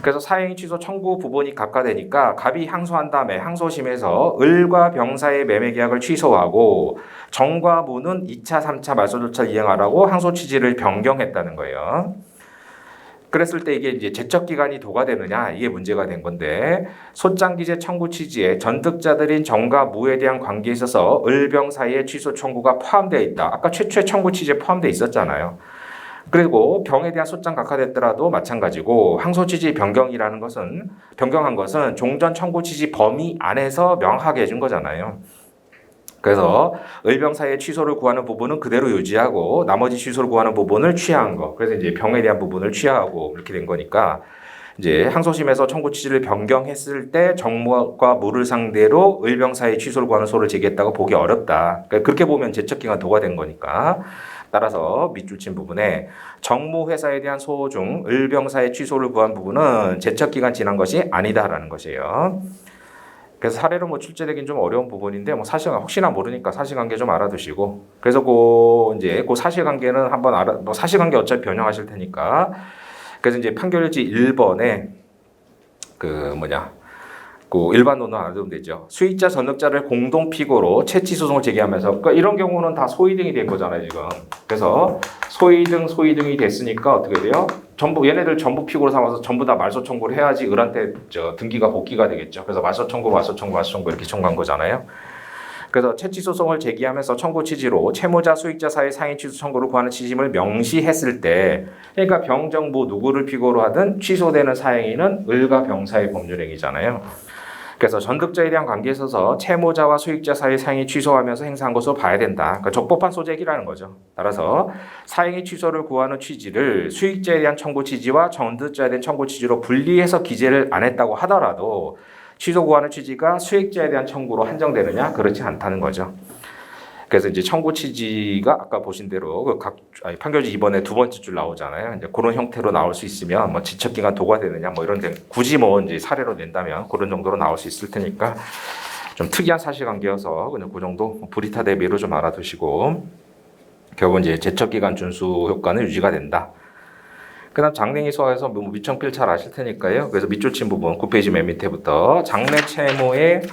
그래서 사행위 취소 청구 부분이 각하되니까 갑이 항소한 다음에 항소심에서 을과 병 사이의 매매 계약을 취소하고 정과 무는 2차, 3차 말소 절차를 이행하라고 항소 취지를 변경했다는 거예요. 그랬을 때 이게 이제 제척 기간이 도과되느냐 이게 문제가 된 건데 소장 기재 청구 취지에 전득자들인 정과 무에 대한 관계에 있어서 을병 사이의 취소 청구가 포함되어 있다. 아까 최초의 청구 취지에 포함되어 있었잖아요. 그리고 병에 대한 소장 각하됐더라도 마찬가지고 항소 취지 변경한 것은 종전 청구 취지 범위 안에서 명확하게 해준 거잖아요. 그래서 을병 사이의 취소를 구하는 부분은 그대로 유지하고 나머지 취소를 구하는 부분을 취하한 거. 그래서 이제 병에 대한 부분을 취하하고 이렇게 된 거니까 이제 항소심에서 청구 취지를 변경했을 때 정무와 무를 상대로 을병 사이의 취소를 구하는 소를 제기했다고 보기 어렵다. 그러니까 그렇게 보면 제척기간 도과된 거니까. 따라서 밑줄 친 부분에 정무 회사에 대한 소 중 을병 사이의 취소를 구한 부분은 제척기간 지난 것이 아니다라는 것이에요. 그래서 사례로 뭐 출제되긴 좀 어려운 부분인데 뭐 사실 혹시나 모르니까 사실관계 좀 알아두시고 그래서 그 사실관계는 한번 사실관계 어차피 변형하실 테니까 그래서 이제 판결지 1번에 그 일반론은 알아두면 되죠. 수익자 전득자를 공동 피고로 채취 소송을 제기하면서 그러니까 이런 경우는 다 소위등이 된 거잖아요 지금. 그래서 소위등이 됐으니까 어떻게 돼요? 얘네들 전부 피고로 삼아서 전부 다 말소 청구를 해야지 을한테 등기가 복귀가 되겠죠. 그래서 말소 청구 이렇게 청구한 거잖아요. 그래서 채취 소송을 제기하면서 청구 취지로 채무자 수익자 사이 상해 취소 청구를 구하는 취지를 명시했을 때, 그러니까 병정부 누구를 피고로 하든 취소되는 사행위는 을과 병 사이 법률행위잖아요. 그래서 전득자에 대한 관계에 있어서 채무자와 수익자 사이 상해 취소하면서 행사한 것으로 봐야 된다. 그러니까 적법한 소재기라는 거죠. 따라서 사행위 취소를 구하는 취지를 수익자에 대한 청구 취지와 전득자에 대한 청구 취지로 분리해서 기재를 안 했다고 하더라도 취소 구하는 취지가 수익자에 대한 청구로 한정되느냐? 그렇지 않다는 거죠. 그래서 이제 청구 취지가 아까 보신 대로 판결지 이번에 두 번째 줄 나오잖아요. 이제 그런 형태로 나올 수 있으면 뭐 지척기간 도가 되느냐 뭐 이런 데 굳이 뭐 이제 사례로 낸다면 그런 정도로 나올 수 있을 테니까 좀 특이한 사실관계여서 그냥 그 정도 불이타 대비로 좀 알아두시고 결국 이제 제척기간 준수 효과는 유지가 된다. 그다음 장랭이 소화에서 미청필 잘 아실 테니까요. 그래서 밑줄 친 부분 9페이지 맨 밑에부터 장래 채무의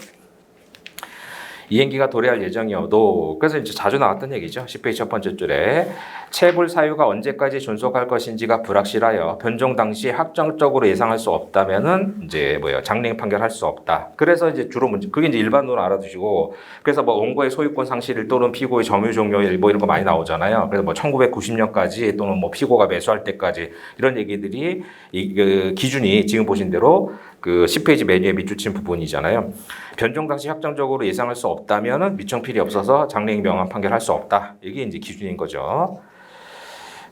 이행기가 도래할 예정이어도 그래서 이제 자주 나왔던 얘기죠. 10페이지 첫 번째 줄에 체불 사유가 언제까지 존속할 것인지가 불확실하여 변종 당시 확정적으로 예상할 수 없다면은 이제 장래행 판결할 수 없다. 그래서 이제 주로 문제 그게 이제 일반론으로 알아두시고 그래서 뭐 원고의 소유권 상실일 또는 피고의 점유 종료일 뭐 이런 거 많이 나오잖아요. 그래서 뭐 1990년까지 또는 뭐 피고가 매수할 때까지 이런 얘기들이 그 기준이 지금 보신 대로 그 10페이지 맨 위에 밑줄 친 부분이잖아요. 변종 당시 확정적으로 예상할 수 없다면은 미청필이 없어서 장래행 명확 판결할 수 없다. 이게 이제 기준인 거죠.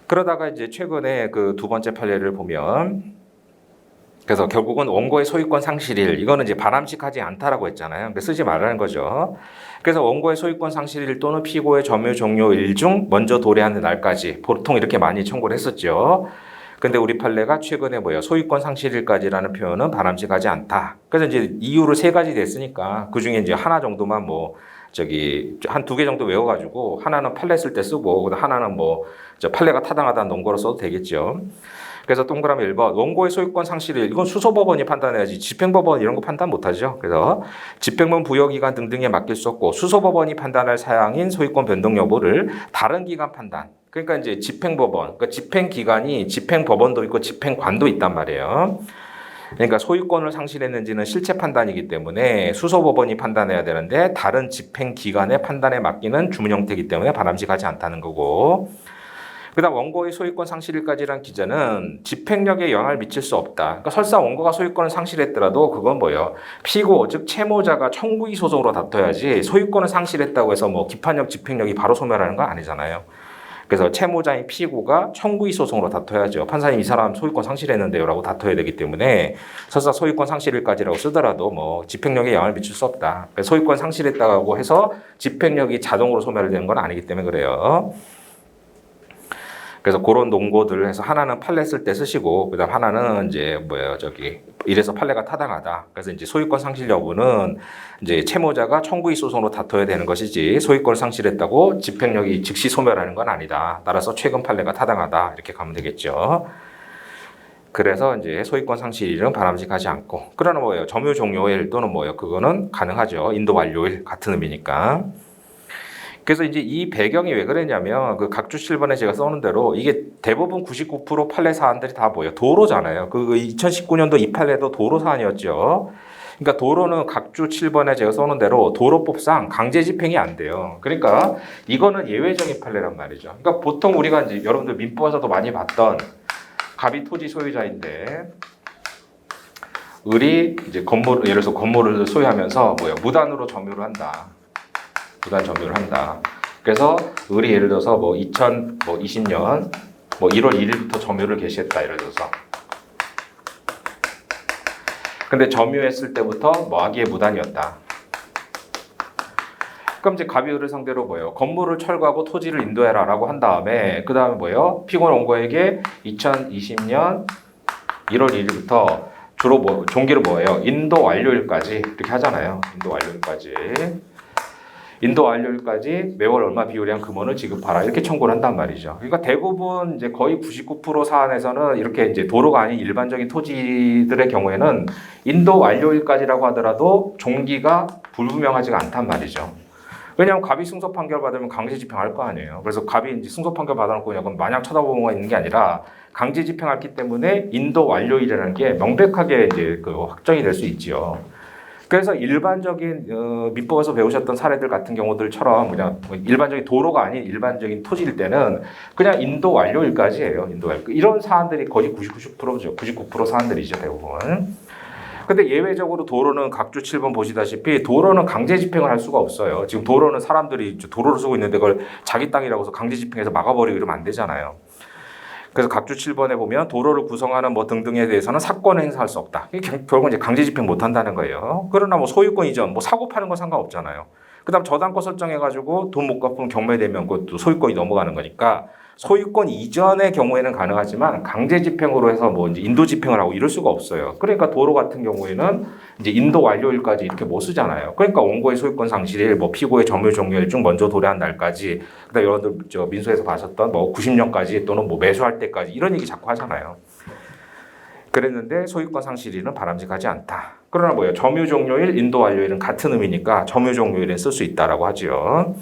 그러다가 이제 최근에 그 두 번째 판례를 보면 그래서 결국은 원고의 소유권 상실일 이거는 이제 바람직하지 않다라고 했잖아요. 근데 쓰지 말라는 거죠. 그래서 원고의 소유권 상실일 또는 피고의 점유 종료일 중 먼저 도래하는 날까지 보통 이렇게 많이 청구를 했었죠. 근데 우리 판례가 최근에 소유권 상실일까지라는 표현은 바람직하지 않다. 그래서 이제 이유를 세 가지 냈으니까 그 중에 이제 하나 정도만 한 두 개 정도 외워가지고 하나는 판례 쓸 때 쓰고 하나는 판례가 타당하다는 논거로 써도 되겠죠. 그래서 동그라미 1번 원고의 소유권 상실일 이건 수소법원이 판단해야지 집행법원 이런 거 판단 못하죠. 그래서 집행본 부여기간 등등에 맡길 수 없고 수소법원이 판단할 사항인 소유권 변동 여부를 다른 기관 판단 그러니까 이제 집행법원 그러니까 집행기관이 집행법원도 있고 집행관도 있단 말이에요. 그러니까 소유권을 상실했는지는 실체 판단이기 때문에 수소법원이 판단해야 되는데 다른 집행기관의 판단에 맡기는 주문 형태이기 때문에 바람직하지 않다는 거고 그다음 원고의 소유권 상실일까지란 기자는 집행력에 영향을 미칠 수 없다. 그러니까 설사 원고가 소유권을 상실했더라도 그건 피고 즉 채무자가 청구이 소송으로 다퉈야지 소유권을 상실했다고 해서 기판력 집행력이 바로 소멸하는 건 아니잖아요. 그래서 채무자인 피고가 청구이 소송으로 다퉈야죠. 판사님 이 사람 소유권 상실했는데요 라고 다퉈야 되기 때문에 설사 소유권 상실일까지라고 쓰더라도 집행력에 영향을 미칠 수 없다. 소유권 상실했다고 해서 집행력이 자동으로 소멸되는 건 아니기 때문에 그래요. 그래서 그런 논고들을 해서 하나는 판례 쓸 때 쓰시고 그다음 하나는 이제 이래서 판례가 타당하다. 그래서 이제 소유권 상실 여부는 이제 채무자가 청구이 소송으로 다퉈야 되는 것이지 소유권을 상실했다고 집행력이 즉시 소멸하는 건 아니다. 따라서 최근 판례가 타당하다. 이렇게 가면 되겠죠. 그래서 이제 소유권 상실일은 바람직하지 않고 그러나 점유 종료일 또는 그거는 가능하죠. 인도 완료일 같은 의미니까. 그래서 이제 이 배경이 왜 그랬냐면 그 각주 7번에 제가 써놓은 대로 이게 대부분 99% 판례 사안들이 다 도로잖아요. 그 2019년도 이 판례도 도로 사안이었죠. 그러니까 도로는 각주 7번에 제가 써놓은 대로 도로법상 강제 집행이 안 돼요. 그러니까 이거는 예외적인 판례란 말이죠. 그러니까 보통 우리가 이제 여러분들 민법에서도 많이 봤던 갑이 토지 소유자인데 을이 이제 예를 들어서 건물을 소유하면서 무단으로 점유를 한다. 무단 점유를 한다. 그래서 을이 예를 들어서 2020년 1월 1일부터 점유를 개시했다. 예를 들어서. 근데 점유했을 때부터 악의의 무단이었다. 그럼 이제 갑이 을을 상대로 건물을 철거하고 토지를 인도해라라고 한 다음에 그 다음에 피고인 원고에게 2020년 1월 1일부터 주로 종기를 인도 완료일까지 이렇게 하잖아요. 인도 완료일까지. 인도 완료일까지 매월 얼마 비율의 금원을 지급하라 이렇게 청구를 한단 말이죠. 그러니까 대부분 이제 거의 99% 사안에서는 이렇게 이제 도로가 아닌 일반적인 토지들의 경우에는 인도 완료일까지라고 하더라도 종기가 불분명하지가 않단 말이죠. 왜냐하면 갑이 승소 판결 받으면 강제 집행할 거 아니에요. 그래서 갑이 이제 승소 판결 받아놓고 그냥 마냥 쳐다보고만 있는 게 아니라 강제 집행했기 때문에 인도 완료일이라는 게 명백하게 이제 확정이 될 수 있지요. 그래서 일반적인 민법에서 배우셨던 사례들 같은 경우들처럼 그냥 일반적인 도로가 아닌 일반적인 토지일 때는 그냥 인도 완료일까지예요. 인도 완료. 이런 사안들이 거의 99%죠. 99% 사안들이죠, 대부분. 근데 예외적으로 도로는 각주 7번 보시다시피 도로는 강제 집행을 할 수가 없어요. 지금 도로는 사람들이 도로를 쓰고 있는데 그걸 자기 땅이라고 해서 강제 집행해서 막아버리고 이러면 안 되잖아요. 그래서 각주 7번에 보면 도로를 구성하는 등등에 대해서는 사권을 행사할 수 없다. 결국은 이제 강제 집행 못 한다는 거예요. 그러나 소유권 이전, 사고 파는 건 상관없잖아요. 그다음 저당권 설정해가지고 돈 못 갚으면 경매되면 그것도 소유권이 넘어가는 거니까 소유권 이전의 경우에는 가능하지만 강제 집행으로 해서 뭐 이제 인도 집행을 하고 이럴 수가 없어요. 그러니까 도로 같은 경우에는 이제 인도 완료일까지 이렇게 못 쓰잖아요. 그러니까 원고의 소유권 상실일, 뭐 피고의 점유 종료일 중 먼저 도래한 날까지, 그다음 여러분들 저 민소에서 봐셨던 뭐 90년까지 또는 뭐 매수할 때까지 이런 얘기 자꾸 하잖아요. 그랬는데 소유권 상실일은 바람직하지 않다. 그러나 뭐예요? 점유 종료일, 인도 완료일은 같은 의미니까 점유 종료일에 쓸 수 있다라고 하죠.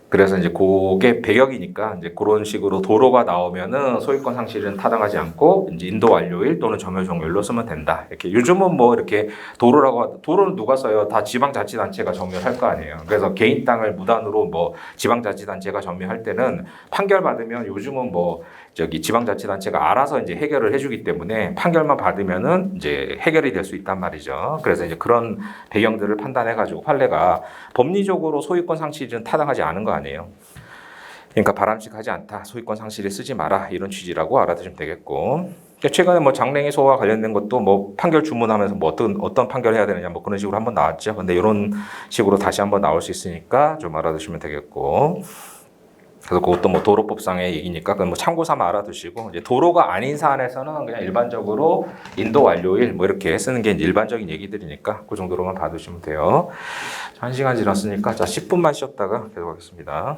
그래서 이제 그게 배격이니까 이제 그런 식으로 도로가 나오면은 소유권 상실은 타당하지 않고 이제 인도 완료일 또는 점유 종료일로 쓰면 된다. 이렇게 요즘은 뭐 이렇게 도로는 누가 써요? 다 지방자치단체가 점유할 거 아니에요. 그래서 개인 땅을 무단으로 뭐 지방자치단체가 점유할 때는 판결 받으면 요즘은 뭐 저기 지방자치단체가 알아서 이제 해결을 해주기 때문에 판결만 받으면은 이제 해결이 될 수 있단 말이죠. 그래서 이제 그런 배경들을 판단해가지고 판례가 법리적으로 소유권 상실은 타당하지 않은 거 아니에요. 그러니까 바람직하지 않다. 소유권 상실에 쓰지 마라. 이런 취지라고 알아두시면 되겠고. 최근에 뭐 장래의 소와 관련된 것도 뭐 판결 주문하면서 뭐 어떤 판결 해야 되느냐 뭐 그런 식으로 한번 나왔죠. 근데 이런 식으로 다시 한번 나올 수 있으니까 좀 알아두시면 되겠고. 그래서 그것도 뭐 도로법상의 얘기니까 그건 뭐 참고 삼아 알아두시고, 이제 도로가 아닌 사안에서는 그냥 일반적으로 인도 완료일 뭐 이렇게 쓰는 게 이제 일반적인 얘기들이니까 그 정도로만 봐두시면 돼요. 1시간 지났으니까 자 10분만 쉬었다가 계속하겠습니다.